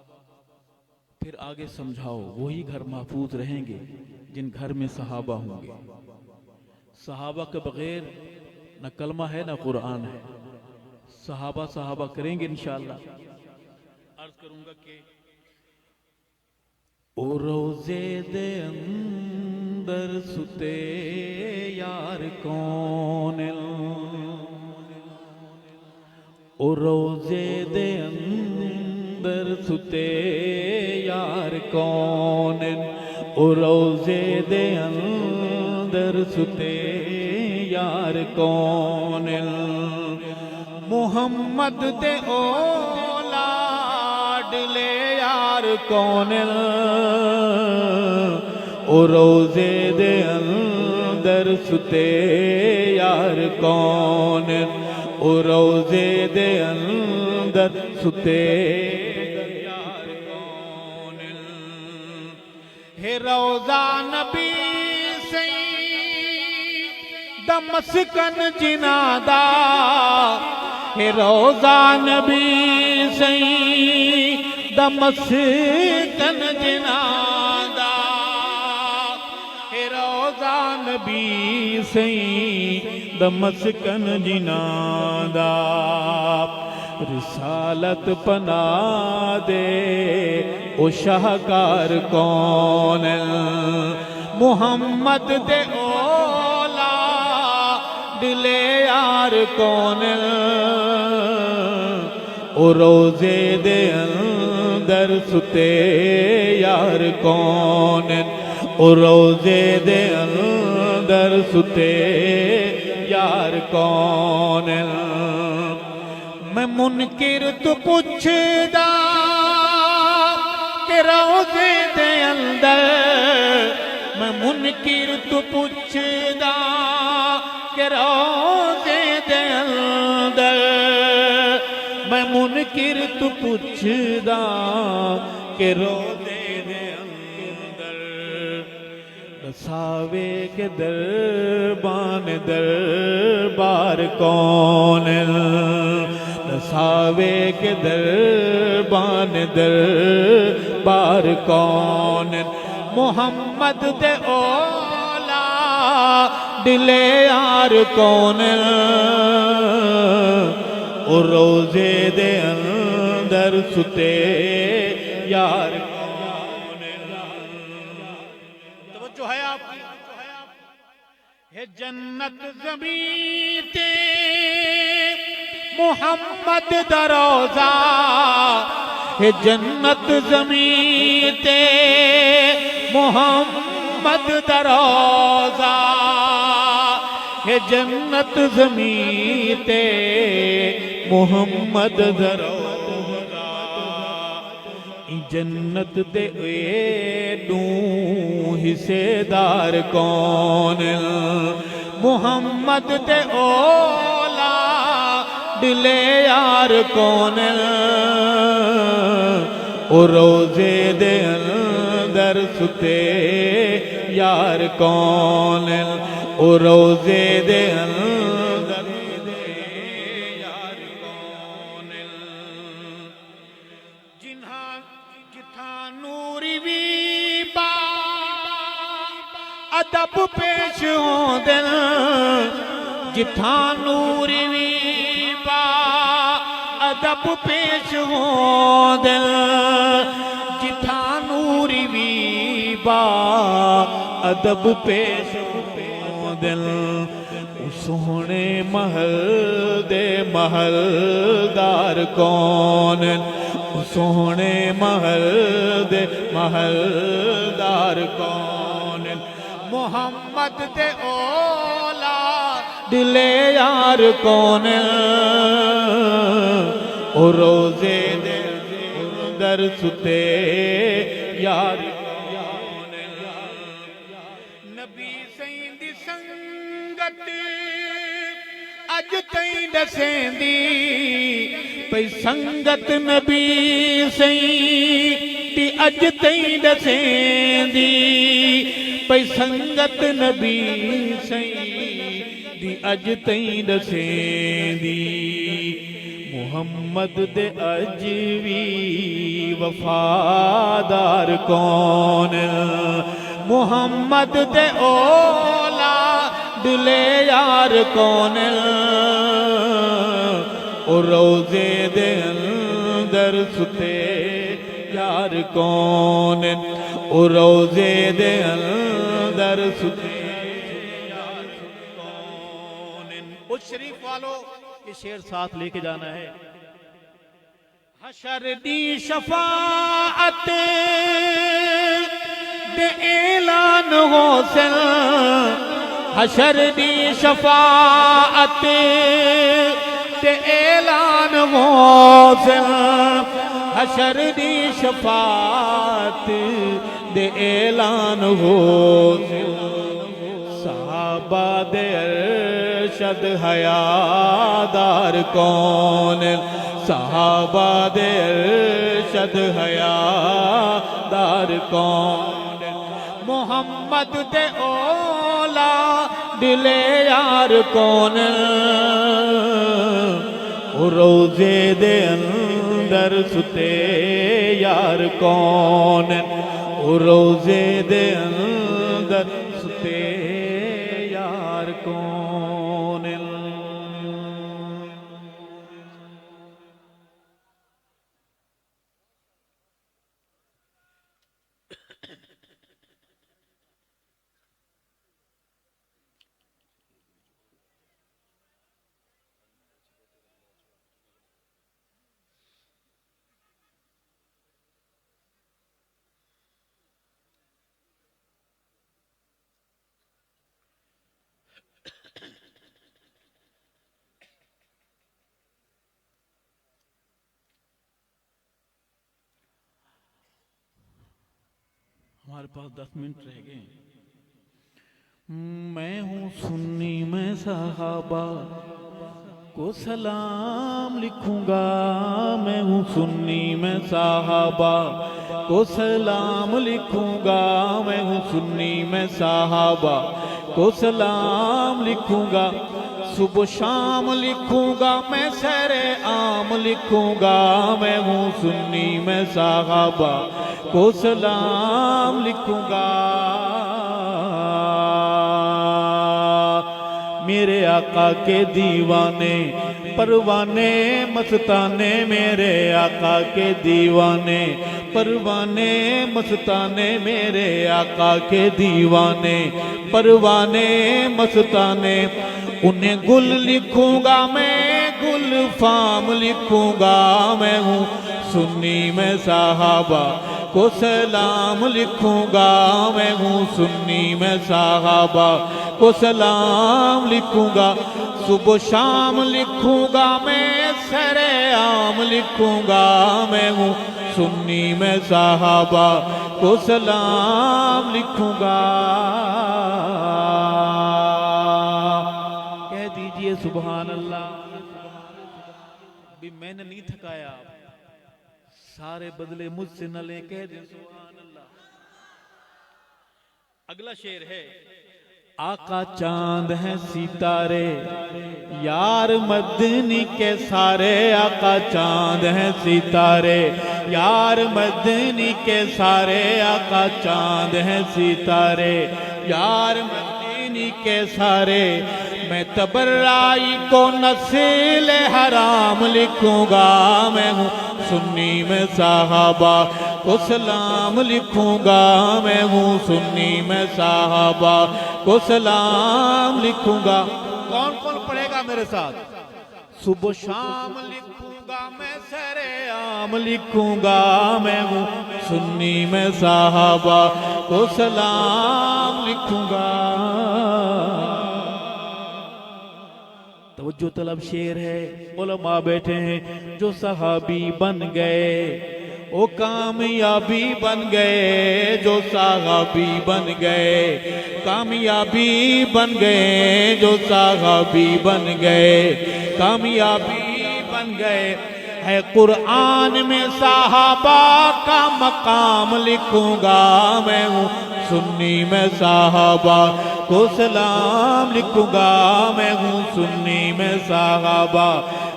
[SPEAKER 3] फिर आगे समझाओ। वही घर महफूज रहेंगे जिन घर में सहाबा होंगे। सहाबा के बगैर न कलमा है न कुरान है। सहाबा सहाबा करेंगे इंशाअल्लाह। अर्ज करूंगा कि ओ रोज़े दे अंदर सुते यार कौन, ओ रोज़े दे अंदर सुते यार कौन, ओ रोज़े दे अंदर सुते यार कौन, मुहम्मद दे औलाद ले यार कौन, ओ रोज़े दे अंदर सुते यार कौन, ओ रोज़े दे अंदर सुते यार कौन, हे रोज़ा नबी सई दमस्कन जिनादा, हे रोज़ा नबी सई दमस्कन जिनादा, हे रोज़ा नबी सई दमस्कन जिनादा, रिसालत पना दे ओ शाहकार कौन मुहम्मद दे ओला दिले यार कौन ओ रोजे दे अंदर सुते यार कौन ओ रोजे दे अंदर सुते यार कौन मैं मुनकिर तो पुछदा कि रोजे दे अंदर मैं मुनकिर तो पुछदा कि रोजे दे अंदर मैं मुनकिर तो पुछदा कि रोजे दे अंदर दसावे के दरबान दरबार कौन दसावे के दरबान दरबार कौन मोहम्मद दे ओला दिले यार कौन ओ रोजे दे अंदर सुते यार कौन तवज्जो है आपकी है जन्नत ज़मीन ते मोहम्मद दरोजा है जन्नत ज़मीन ते मोहम्मद दरोजा है जन्नत ज़मीन ते मोहम्मद दरोजा जन्नत दे एडू हिस्सेदार कौन मोहम्मद दे ओला दिले यार कौन ओ रोजे दे अंदर सुते यार कौन ओ रोजे दे अंदर यार कौन जिन्हा जिथा नूरी भी बा अदब पेश होंदे जिथा नूरी भी अदब पेश होंदे जिथा नूरी भी बा अदब पेश होंदे सोहने महल दे महलदार कौन सोहने महल दे महलदार कौन मोहम्मद दे ओला दिले यार कौन ओ रोजे दे अंदर सुते यार कौन नबी सईं दी संगत अज तई दसेंदी पई संगत नबी सईं दी अज तई दसेंदी पई संगत नबी सईं दी अज तई दसेंदी मुहम्मद दे अज भी वफादार कौन मुहम्मद दे ओला दिले यार कौन ओ रोजे दे अंदर सुते यार कौन ओ रोजे दे अंदर सुते यार कौन उस शरीफ वालों ये शेर साथ लेके जाना है हशर दी शफाअत दे ऐलान होसन हशर दी शफाअत दे ऐलान होसन हशर दी शफाअत दे ऐलान होसन सहाबा दे अरशद हयादार कौन सहाबा दे अरशद हयादार कौन मोहम्मद दे ओला दिले यार कौन रोजे दे अंदर सुते यार कौन रोजे दे अंदर सुते यार कौन हमारे पास 10 मिनट रह गए। मैं हूँ सुन्नी मैं साहबा को सलाम लिखूंगा, मैं हूँ सुन्नी मैं साहबा को सलाम लिखूंगा, मैं हूँ सुन्नी मैं साहबा को सलाम लिखूंगा, सुबह शाम लिखूंगा मैं सरे आम लिखूंगा, मैं हूँ सुन्नी मैं साहबा को सलाम लिखूंगा। मेरे आका के दीवाने परवाने मस्ताने, मेरे आका के दीवाने परवाने मस्ताने, मेरे आका के दीवाने परवाने मस्ताने, उन्हें गुल लिखूंगा मैं गुल फाम लिखूंगा, मैं हूँ सुन्नी मैं साहबा को सलाम लिखूंगा, मैं हूँ सुन्नी मैं साहबा को सलाम लिखूंगा, सुबह शाम लिखूंगा मैं सरे आम लिखूंगा, मैं हूँ सुन्नी मैं साहबा को सलाम लिखूंगा। कह दीजिए सुभान अल्लाह। भी मैंने नहीं थकाया, सारे बदले मुझसे न ले, कह दे सुभान अल्लाह। अगला शेर है, आका चांद है सितारे यार मदनी के सारे, आका चांद है सितारे यार मदनी के सारे, आका चांद है सितारे यार मदनी के सारे, मैं तबर्राई को नस्ल हराम लिखूंगा, मैं हूँ सुन्नी मैं साहबा को सलाम लिखूंगा, मैं हूँ सुन्नी मैं साहबा को सलाम लिखूंगा। कौन कौन पढ़ेगा मेरे साथ? सुबह शाम लिखूंगा मैं सरे आम लिखूंगा, मैं हूँ सुन्नी मैं साहबा को सलाम लिखूंगा। तवज्जो तलब शेर है, उलमा बैठे हैं जो सहाबी बन गए वो कामयाबी बन गए, जो सहाबी बन गए कामयाबी बन गए, जो सहाबी बन गए कामयाबी बन गए। है कुरान में साहबा का मकाम लिखूंगा, मैं हूँ सुन्नी मैं साहबा को सलाम लिखूंगा, मैं हूँ सुन्नी मैं साहबा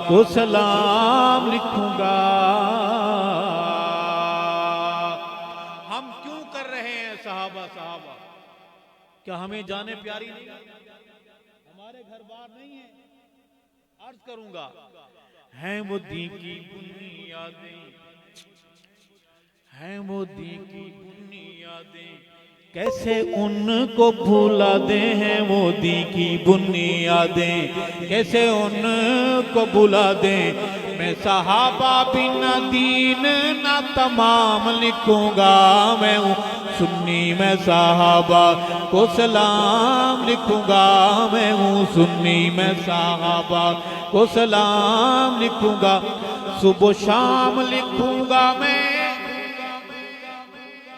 [SPEAKER 3] को सलाम लिखूंगा। हम क्यों कर रहे हैं साहबा साहबा? क्या हमें जाने प्यारी नहीं? हमारे घर बार नहीं है? अर्ज करूंगा, हैं वो दी की बुनियादें, हैं वो दी की बुनियादें, कैसे उनको भूला दे, हैं वो दी की बुनियादें, कैसे उनको भूला दे। मैं सहाबा बिना दीन ना तमाम लिखूंगा, मैं हूँ सुन्नी मैं साहबा को सलाम लिखूंगा, मैं हूँ सुन्नी मैं साहबा को सलाम लिखूंगा। सुबह शाम लिखूंगा मैं,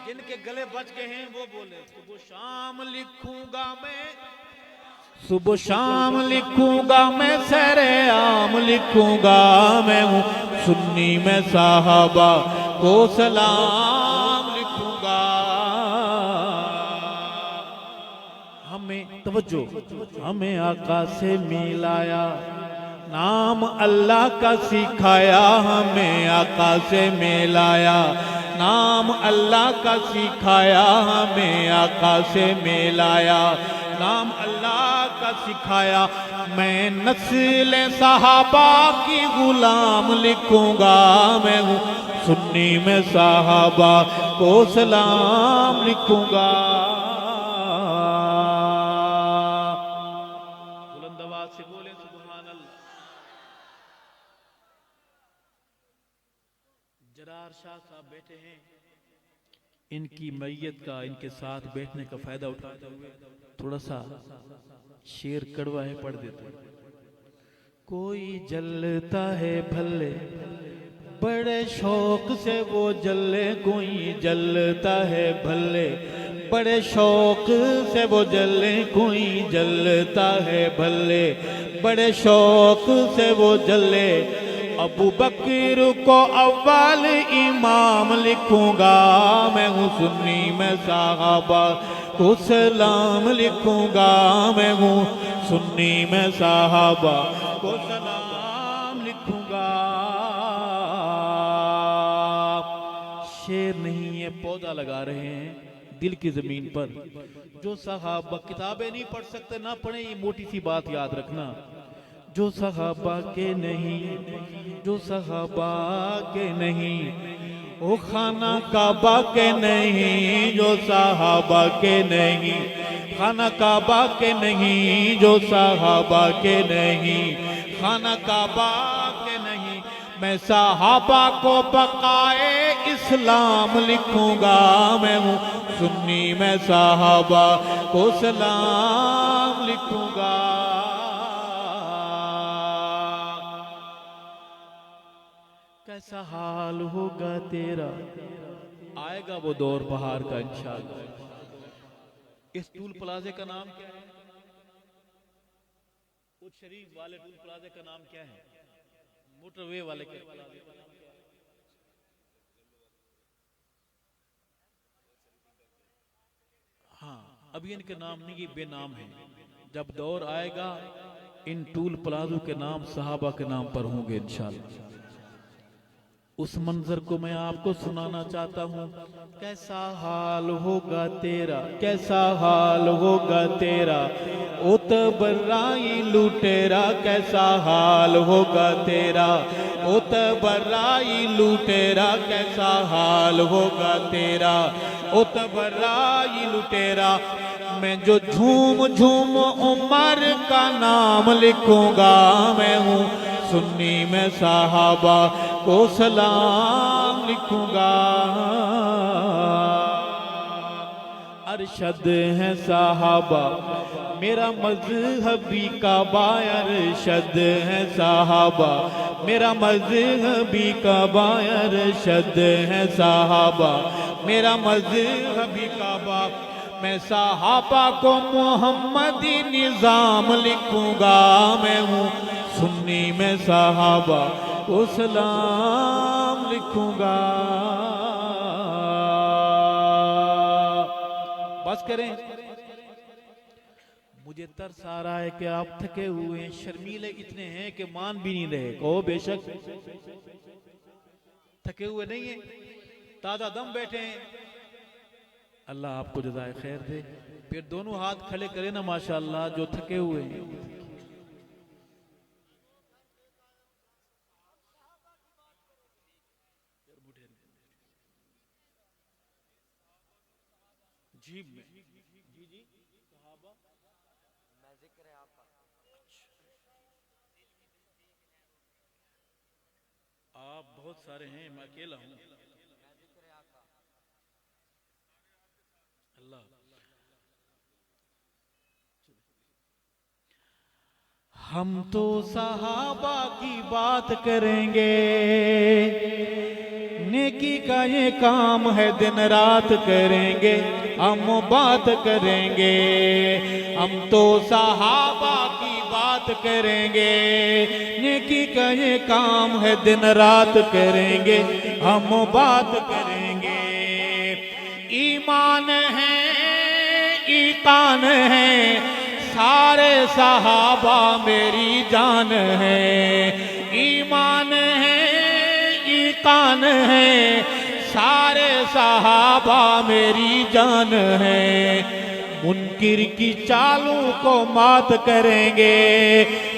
[SPEAKER 3] जिनके गले बच गए हैं वो बोले, सुबह शाम लिखूंगा मैं, सुबह शाम लिखूंगा मैं सरे आम लिखूंगा, मैं हूँ सुन्नी मैं साहबा को सलाम लिखूंगा। हमें तवज्जो, हमें आका से मिलाया, नाम अल्लाह का सिखाया, हमें आका से मिलाया, नाम अल्लाह का सिखाया, हमें आका से मिलाया, नाम अल्लाह का सिखाया। मैं नस्ल साहबा की गुलाम लिखूंगा, मैं हूँ सुन्नी में साहबा को सलाम लिखूंगा। बुलंद आवाज से बोले सुभान अल्लाह। जरार शाह साहब बैठे हैं, इनकी मैयत का, इनके साथ बैठने का फायदा उठाते हुए थोड़ा सा शेर कड़वा है, पढ़ देते हैं। कोई जलता है भले बड़े शौक से वो जले कोई जलता है भले, बड़े शौक से वो जले कोई जलता है भले, बड़े शौक से वो जले। अबू बकर को अव्वल इमाम लिखूंगा मैं हूँ सुन्नी में साहबा को सलाम लिखूंगा मैं हूँ सुन्नी में साहबा को सलाम लिखूंगा। शेर नहीं ये पौधा लगा रहे हैं दिल की जमीन पर। जो सहाबा किताबें नहीं पढ़ सकते ना पढ़े, ये मोटी सी बात याद रखना। जो सहाबा के नहीं, जो सहाबा के नहीं, ओ खाना काबा के नहीं, जो सहाबा के नहीं, खाना काबा के नहीं, जो सहाबा के नहीं, खाना काबा के नहीं। मैं सहाबा को बकाए इस्लाम लिखूंगा मैं हूँ सुन्नी में सहाबा को सलाम लिखूंगा। कैसा हाल होगा तेरा, आएगा वो दौर बहार का इंशाअल्लाह। इस टूल प्लाजे का नाम क्या है? उस शरीफ वाले टूल प्लाजे का नाम क्या है? मोटरवे वाले के प्लाजे का नाम क्या है? हाँ, अभी इनके नाम नहीं, ये बेनाम है। जब दौर आएगा इन टूल प्लाजों के नाम सहाबा के नाम पर होंगे इंशाअल्लाह। उस मंजर को मैं आपको सुनाना चाहता हूँ। कैसा हाल होगा तेरा, कैसा हाल होगा तेरा, ओ तबर्राई लुटेरा, कैसा हाल होगा तेरा, ओ तबर्राई लुटेरा, कैसा हाल होगा तेरा, ओ तबर्राई लुटेरा। मैं जो झूम झूम उमर का नाम लिखूंगा मैं हूँ सुन्नी में साहबा को सलाम लिखूंगा। अरशद है साहबा मेरा मजहबी काबा, अरशद है साहबा मेरा मजहबी काबा, अरशद है साहबा मेरा मजहबी काबा। मैं साहबा को मोहम्मदी निजाम लिखूंगा मैं हूँ सुन्नी में साहबा को सलाम लिखूंगा। बस करें, मुझे तरस आ रहा है कि आप थके हुए हैं, शर्मीले इतने हैं कि मान भी नहीं रहे। कहो बेशक थके हुए नहीं है, ताजा दम बैठे हैं। अल्लाह आपको जज़ाए खैर दे। फिर दोनों हाथ खड़े करें ना माशाअल्लाह जो थके हुए हैं। जी जी सहाबा मैं जिक्र है आपका। आप बहुत सारे हैं, मैं अकेला हूँ। अल्लाह हम तो सहाबा की बात करेंगे, नेकी का ये काम है दिन रात करेंगे, हम बात करेंगे। हम तो सहाबा की बात करेंगे, नेकी का ये काम है दिन रात करेंगे, हम बात करेंगे। ईमान है ईकान है सारे सहाबा मेरी जान है। ईमान है ईकान है सारे सहाबा मेरी जान है। मुनकिर की चालों को मात करेंगे,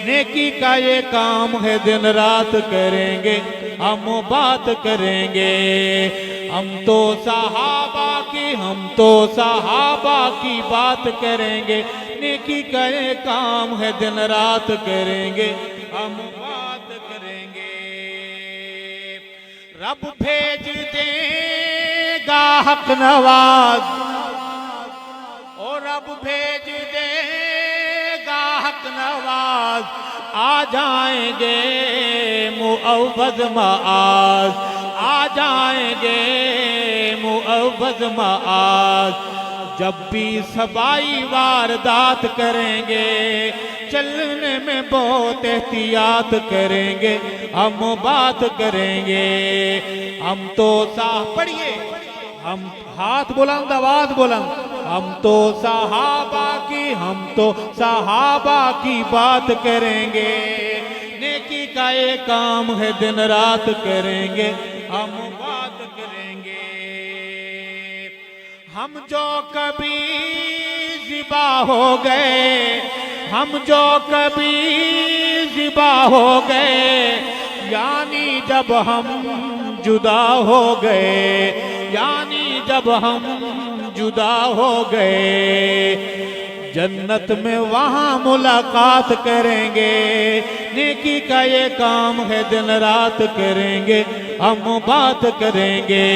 [SPEAKER 3] नेकी का ये काम है दिन रात करेंगे, हम बात करेंगे। हम तो सहाबा की बात करेंगे, नेकी का ये काम है दिन रात करेंगे, हम बात करेंगे। रब भेज देगा हक नवाज, और रब भेज देगा हक नवाज, आ जाएंगे मुअव्वज़ माआज़, आ जाएंगे मुअव्वज़ माआज़। जब भी सबाई वारदात करेंगे, चलने में बहुत एहतियात करेंगे, हम बात करेंगे। हम तो साह पढ़िए, हम हाथ बुलंद आवाज बुलंद, हम तो सहाबा की बात करेंगे। नेकी का एक काम है दिन रात करेंगे, हम बात करेंगे। हम जो कभी ज़िबा हो गए, हम जो कभी ज़िबा हो गए, यानी जब हम जुदा हो गए, यानी जब हम जुदा हो गए। जन्नत में वहाँ मुलाकात करेंगे। नेकी का ये काम है दिन रात करेंगे, हम बात करेंगे।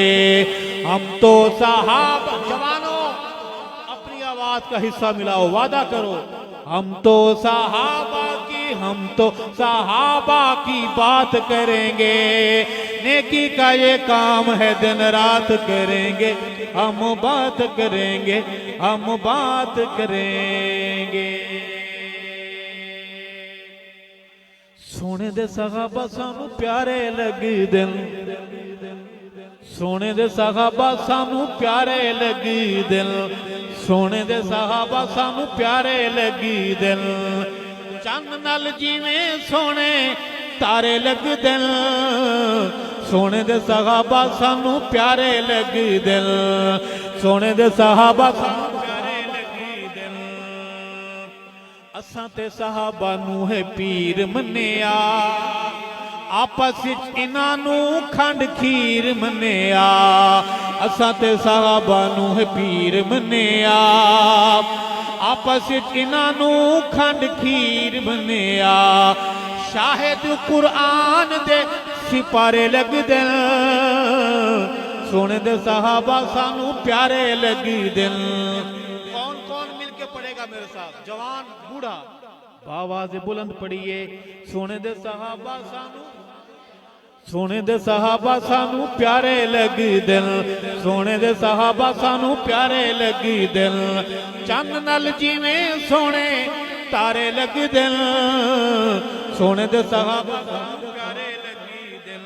[SPEAKER 3] हम तो सहाबा, जवानों अपनी आवाज का हिस्सा मिलाओ, वादा करो। हम तो सहाबा की बात करेंगे। नेकी का ये काम है दिन रात करेंगे, हम बात करेंगे, हम बात करेंगे। सोने दे सहाबा सानू प्यारे लगदे, सोने दे सहाबा सानू प्यारे लगदे, सोने दे सहाबा सानू प्यारे लगदे। चंद नल जिवें सोने तारे लगदे, सोने दे सहाबा सानू प्यारे लगदे, सोने दे सहाबा सानू प्यारे लगदे। असां ते सहाबा नू है पीर मन्निया, आपस विच इन्हां नू खंड खीर मन्निया। असां ते सहाबा नू है पीर मन्निया, आपस विच इन्हां नू खंड खीर मन्निया। शाहिद कुरान दे सिपारे लगदे, सोने दे सहाबा सानू प्यारे लगदे। कौन कौन मिलके पढ़ेगा मेरे साथ, जवान बूढ़ा, आवाज़ बुलंद पढ़िए। सोने दे सहाबा सानू, सोने दे सहाबा सानू प्यारे लगदे, सोने दे सहाबा सानू प्यारे लगदे। चंद नल जिवें सोने तारे लगदे, सोने दे सहाबा सानू प्यारे लगदे।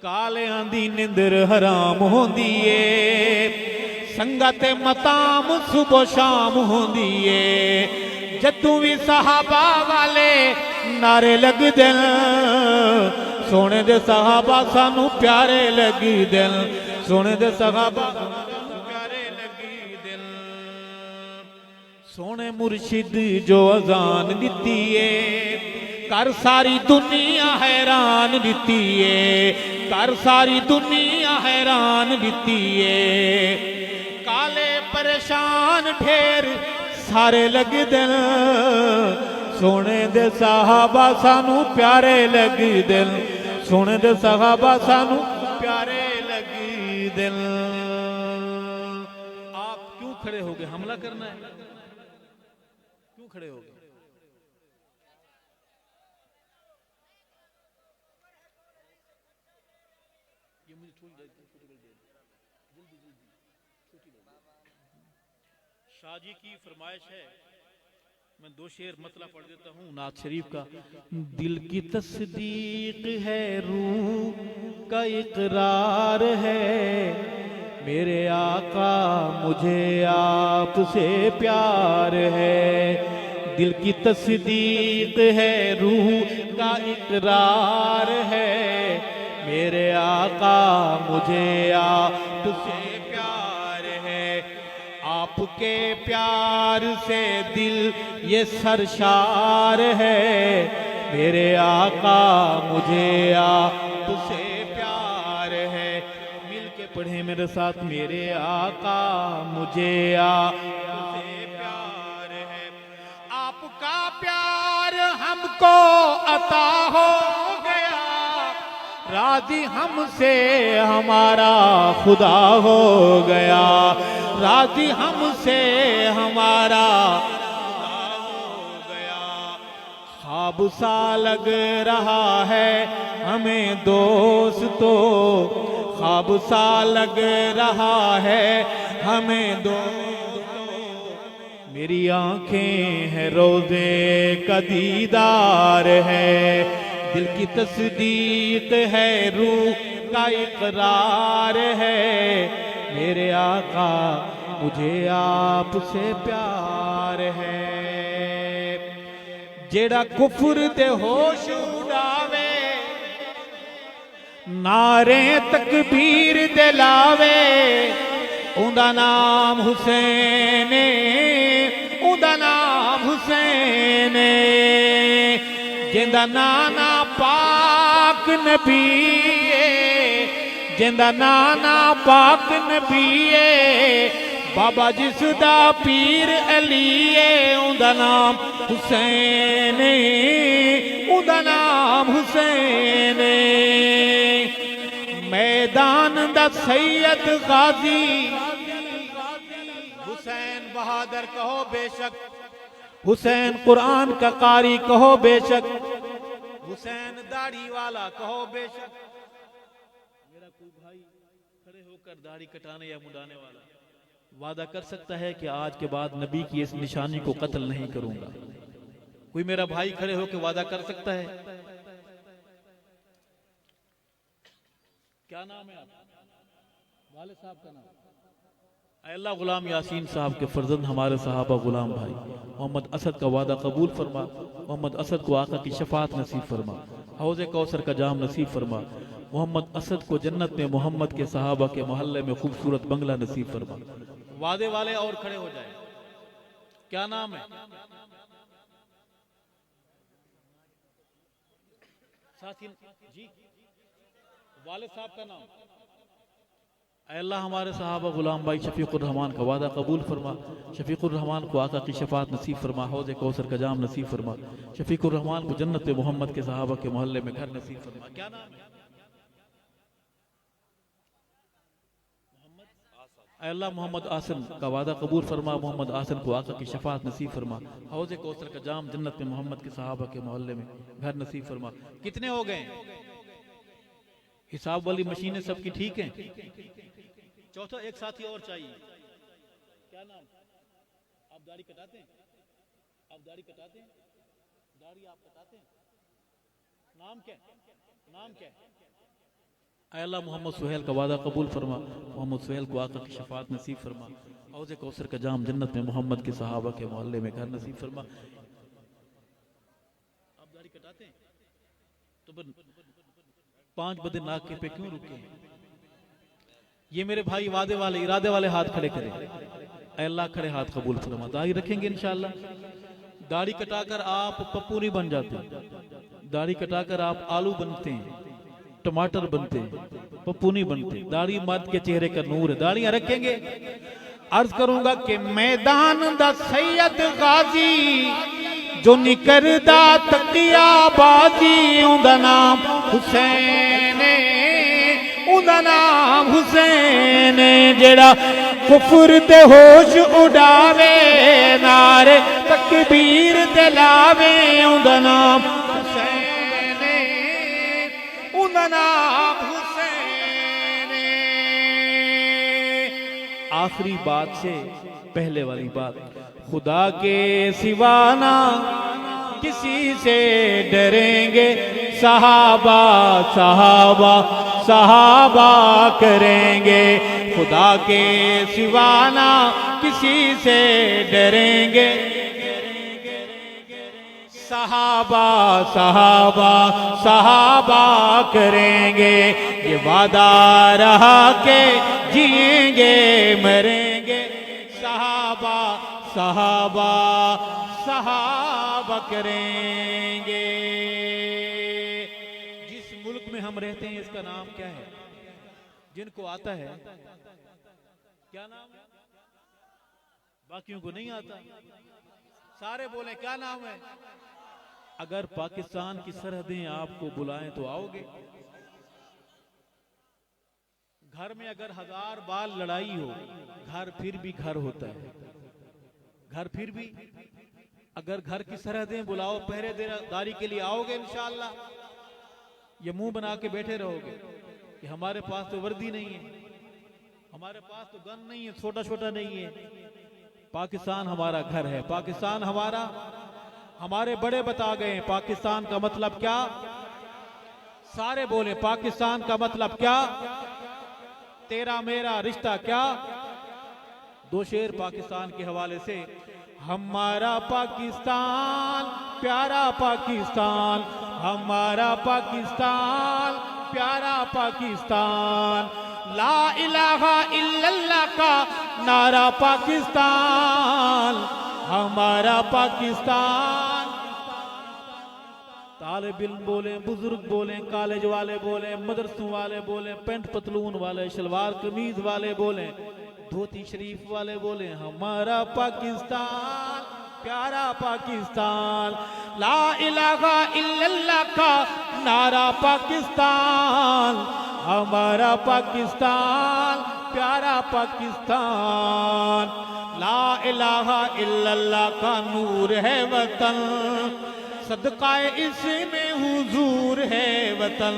[SPEAKER 3] कालियां दी निंदर हराम होंदी ए, संगत मताम सुबह शाम होंदी ए। जदू भी सहाबा वाले नारे लगदे, सोने दे सहाबा सानू प्यारे लगदे, सोने दे सहाबा प्यारे लगदे। सोने मुर्शिद जो अजान दिती है, कर सारी दुनिया हैरान दिती है, कर सारी दुनिया हैरान दिती है। काले परेशान ढेर सारे लगदे, सोने दे सहाबा सानू प्यारे लगदे, सोने दे सहाबा सानू प्यारे लगदे। आप क्यों खड़े हो गए, हमला करना है? क्यों खड़े हो गए? शाहजी की फरमाइश है, मैं दो शेर मतला पढ़ देता हूँ नात शरीफ का। दिल की तस्दीक है, रूह का इकरार है, मेरे आका मुझे आपसे प्यार है। दिल की तस्दीक है, रूह का इकरार है, मेरे आका मुझे आपसे प्यार है। आपके प्यार से दिल ये सरशार है, मेरे आका मुझे आपसे प्यार है। मिल के पढ़े मेरे साथ, मेरे आका मुझे आपसे प्यार है। आपका प्यार हमको अता हो गया, राजी हमसे हमारा खुदा हो गया, राजी हमसे हमारा खुदा हो गया। ख्वाब सा लग रहा है हमें दोस्तों, ख्वाब सा लग रहा है हमें दोस्तों। मेरी आंखें हैं रोज़े का दीदार है, दिल की तस्दीक है, रूह का इकरार है। मेरे आका मुझे आपसे प्यार है। जेड़ा कुफर दे होश उड़ावे, नारे तकबीर दे लावे, उंदा नाम हुसैन, उंदा नाम हुसैन। जिंदा नाना पाक नबी, जिंदा नाना पाक नबी, बाबा जिसदा पीर अली है, उंदा नाम हुसैन, उंदा नाम हुसैन। मैदान दा सैयद गाजी हुसैन बहादुर कहो बेशक, हुसैन कुरान का कारी कहो बेशक, हुसैन दाढ़ी वाला कहो बेशक। मेरा कोई भाई खड़े होकर दाढ़ी कटाने या मुंडाने वाला वादा कर सकता है कि आज के बाद नबी की इस निशानी को कत्ल नहीं करूंगा? कोई मेरा भाई खड़े होकर वादा कर सकता है? क्या नाम है आपका? वाले साहब का नाम? अल्लाह गुलाम यासीन साहब के फर्जंद हमारे सहाबा गुलाम भाई मोहम्मद असद का वादा कबूल फरमा। मोहम्मद असद को आका की शफात नसीब फरमा, हौज़े कौसर का जाम नसीब फरमा। मोहम्मद असद को जन्नत में मोहम्मद के सहाबा के मोहल्ले में खूबसूरत बंगला नसीब फरमा। वादे वाले और खड़े हो जाए। क्या नाम है? साथी जी, वाले साहब का नाम? अल्लाह हमारे सहाबा गुलाम भाई शफीकुर रहमान का वादा कबूल फरमा। शफीकुर रहमान को आका की शफात नसीब फरमा, हौज़े कौसर का जाम नसीब फरमा। शफीकुर रहमान को जन्नत में मोहम्मद के सहाबा के मोहल्ले में घर नसीब फरमा। क्या नाम है? अल्लाह मोहम्मद आसन का वादा कबूल फरमा। मोहम्मद आसन को आका की शफात नसीब फरमा, हौज़े कौसर का जाम जन्नत में मोहम्मद के सहाबा के मोहल्ले में घर नसीब फरमा। कितने हो गए? हिसाब वाली मशीनें सबकी ठीक हैं? चौथा एक साथी और चाहिए। क्या नाम? आप दाढ़ी कटाते हैं? आप दाढ़ी कटाते हैं? दाढ़ी आप कटाते हैं? नाम क्या? नाम क्या? अल्लाह मोहम्मद सुहेल का वादा कबूल फरमा। मोहम्मद सुहेल को आका की शफात नसीब फरमा, हौज़े कौसर का जाम जन्नत में मोहम्मद के सहाबा के मोहल्ले में घर नसीब फरमा। आप दाढ़ी कटाते हैं तो 5 बदे नाके पे क्यों रुके? ये मेरे भाई वादे वाले इरादे वाले हाथ खड़े करें। अल्लाह खड़े हाथ कबूल फरमा। दाढ़ी रखेंगे इंशाअल्लाह। दाढ़ी कटाकर आप पप्पू नहीं बन जाते, दाढ़ी कटाकर आप आलू बनते हैं, टमाटर बनते हैं, पप्पू नहीं बनते। दाढ़ी मर्द के चेहरे का नूर है। दाढ़ियां रखेंगे। अर्ज करूंगा कि मैदान दा सैयद गाजी जो निकरदा तकिया बाजी, उंदा नाम हुसैन, उंदा नाम हुसैन। जेड़ा कुफर दे होश उड़ावे, नारे तकबीर दे लावे, उंदा नाम हुसैन, उंदा नाम हुसैन। आखिरी बात से पहले वाली बात, खुदा के सिवाना किसी से डरेंगे, सहाबा सहाबा सहाबा करेंगे। खुदा के सिवाना किसी से डरेंगे, सहाबा सहाबा सहाबा करेंगे। ये वादा रहा के जिएंगे मरेंगे, सहाबा सहाबा सहाबा करेंगे। जिस मुल्क में हम रहते हैं इसका नाम क्या है? जिनको आता है क्या नाम है? बाकियों को नहीं आता। सारे बोले क्या नाम है? अगर पाकिस्तान की सरहदें आपको बुलाएं तो आओगे? घर में अगर 1000 बार लड़ाई हो, घर फिर भी घर होता है। घर फिर भी अगर घर की सरहदें बुलाओ पहरेदारी के लिए आओगे इंशाअल्लाह, ये मुंह बना के बैठे रहोगे कि हमारे पास तो वर्दी नहीं है, हमारे पास तो गन नहीं है, छोटा छोटा नहीं है। पाकिस्तान हमारा घर है, पाकिस्तान हमारा, हमारे बड़े बता गए हैं पाकिस्तान का मतलब क्या। सारे बोले पाकिस्तान का मतलब क्या, तेरा मेरा रिश्ता क्या। दो शेर पाकिस्तान के हवाले से। हमारा पाकिस्तान प्यारा पाकिस्तान, हमारा पाकिस्तान प्यारा पाकिस्तान, ला इलाहा इल्लल्लाह का नारा पाकिस्तान, हमारा पाकिस्तान। तालिब इल्म बोले, बुजुर्ग बोले, कॉलेज वाले बोले, मदरसों वाले बोले, पेंट पतलून वाले, शलवार कमीज वाले बोले, धोती शरीफ वाले बोले, हमारा पाकिस्तान प्यारा पाकिस्तान, ला इलाहा इल्लल्लाह का नारा पाकिस्तान, हमारा पाकिस्तान प्यारा पाकिस्तान, ला इलाहा इल्लल्लाह का नूर है वतन, सदकाए इसमें हुजूर है वतन,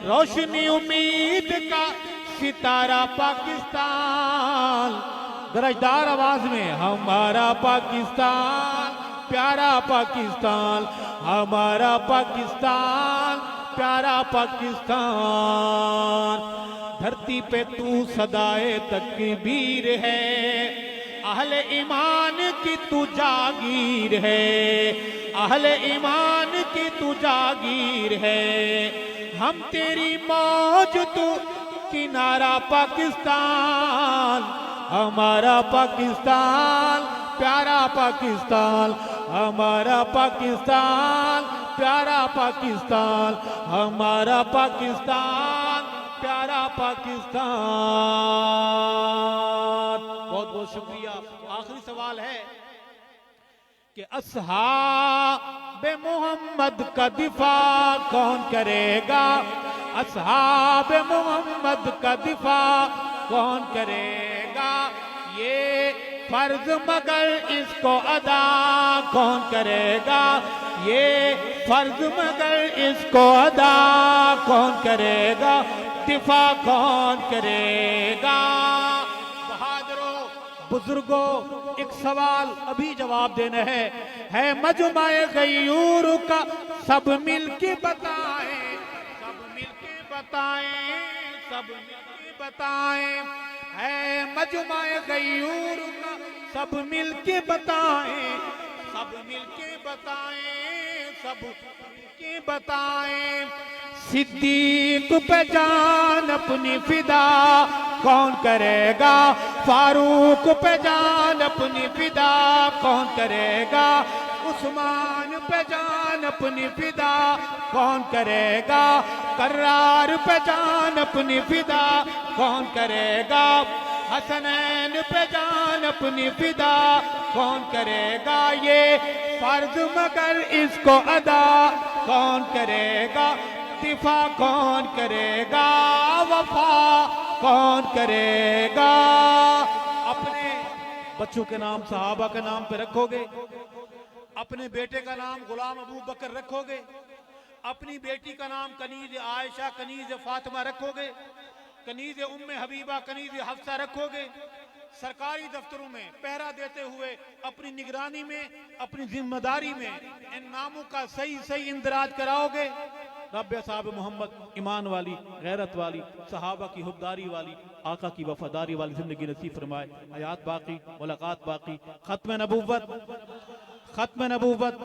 [SPEAKER 3] रोशनी उम्मीद का सितारा पाकिस्तान। दरजदार आवाज में, हमारा पाकिस्तान प्यारा पाकिस्तान, हमारा पाकिस्तान प्यारा पाकिस्तान। धरती पे तू सदाए तकबीर है, अहले ईमान की तू जागीर है, अहले ईमान की तू जागीर है, हम तेरी मौज तू किनारा पाकिस्तान, हमारा पाकिस्तान प्यारा पाकिस्तान, हमारा पाकिस्तान प्यारा पाकिस्तान, हमारा पाकिस्तान प्यारा पाकिस्तान। बहुत बहुत शुक्रिया। आखिरी सवाल है कि अस्हाबे मोहम्मद का दिफा कौन करेगा, अस्हाबे मोहम्मद का दिफा कौन करेगा, ये फर्ज मगर इसको अदा कौन करेगा, ये फर्ज मगर इसको अदा कौन करेगा, दिफा कौन करेगा। बहादुरों बुजुर्गों, एक सवाल अभी जवाब देना है मजमाए गयूर का, सब मिलके बताएं, सब मिलके बताएं, सब मिलके बताएं, है मजमाए गयूर का, सब मिलके बताएं, सब मिलके बताएं, सब मिलके बताएं। सिद्दीक पे जान अपनी फिदा कौन करेगा, फारूक पे जान अपनी फिदा कौन करेगा, उस्मान पे जान अपनी फिदा कौन करेगा, करार पे जान अपनी फिदा कौन करेगा, हसनैन पे जान अपनी फिदा कौन करेगा, ये फर्ज मगर इसको अदा कौन करेगा, दिफा कौन करेगा, वफा कौन करेगा। अपने बच्चों के नाम सहाबा के नाम पे रखोगे, अपने बेटे का नाम गुलाम अबू बकर रखोगे, अपनी बेटी का नाम कनीज आयशा कनीज फातिमा रखोगे, कनीज उम्मे हबीबा कनीज हफ्सा रखोगे। सरकारी दफ्तरों में पहरा देते हुए अपनी निगरानी में, अपनी जिम्मेदारी में इन नामों का सही सही इंदराज कराओगे। रब साहब मोहम्मद ईमान वाली, गैरत वाली, सहाबा की हुबदारी वाली, आका की वफादारी वाली जिंदगी नसीब फरमाए। हयात बाकी, मुलाकात बाकी। खत्म नबूवत, खत्म नबूवत।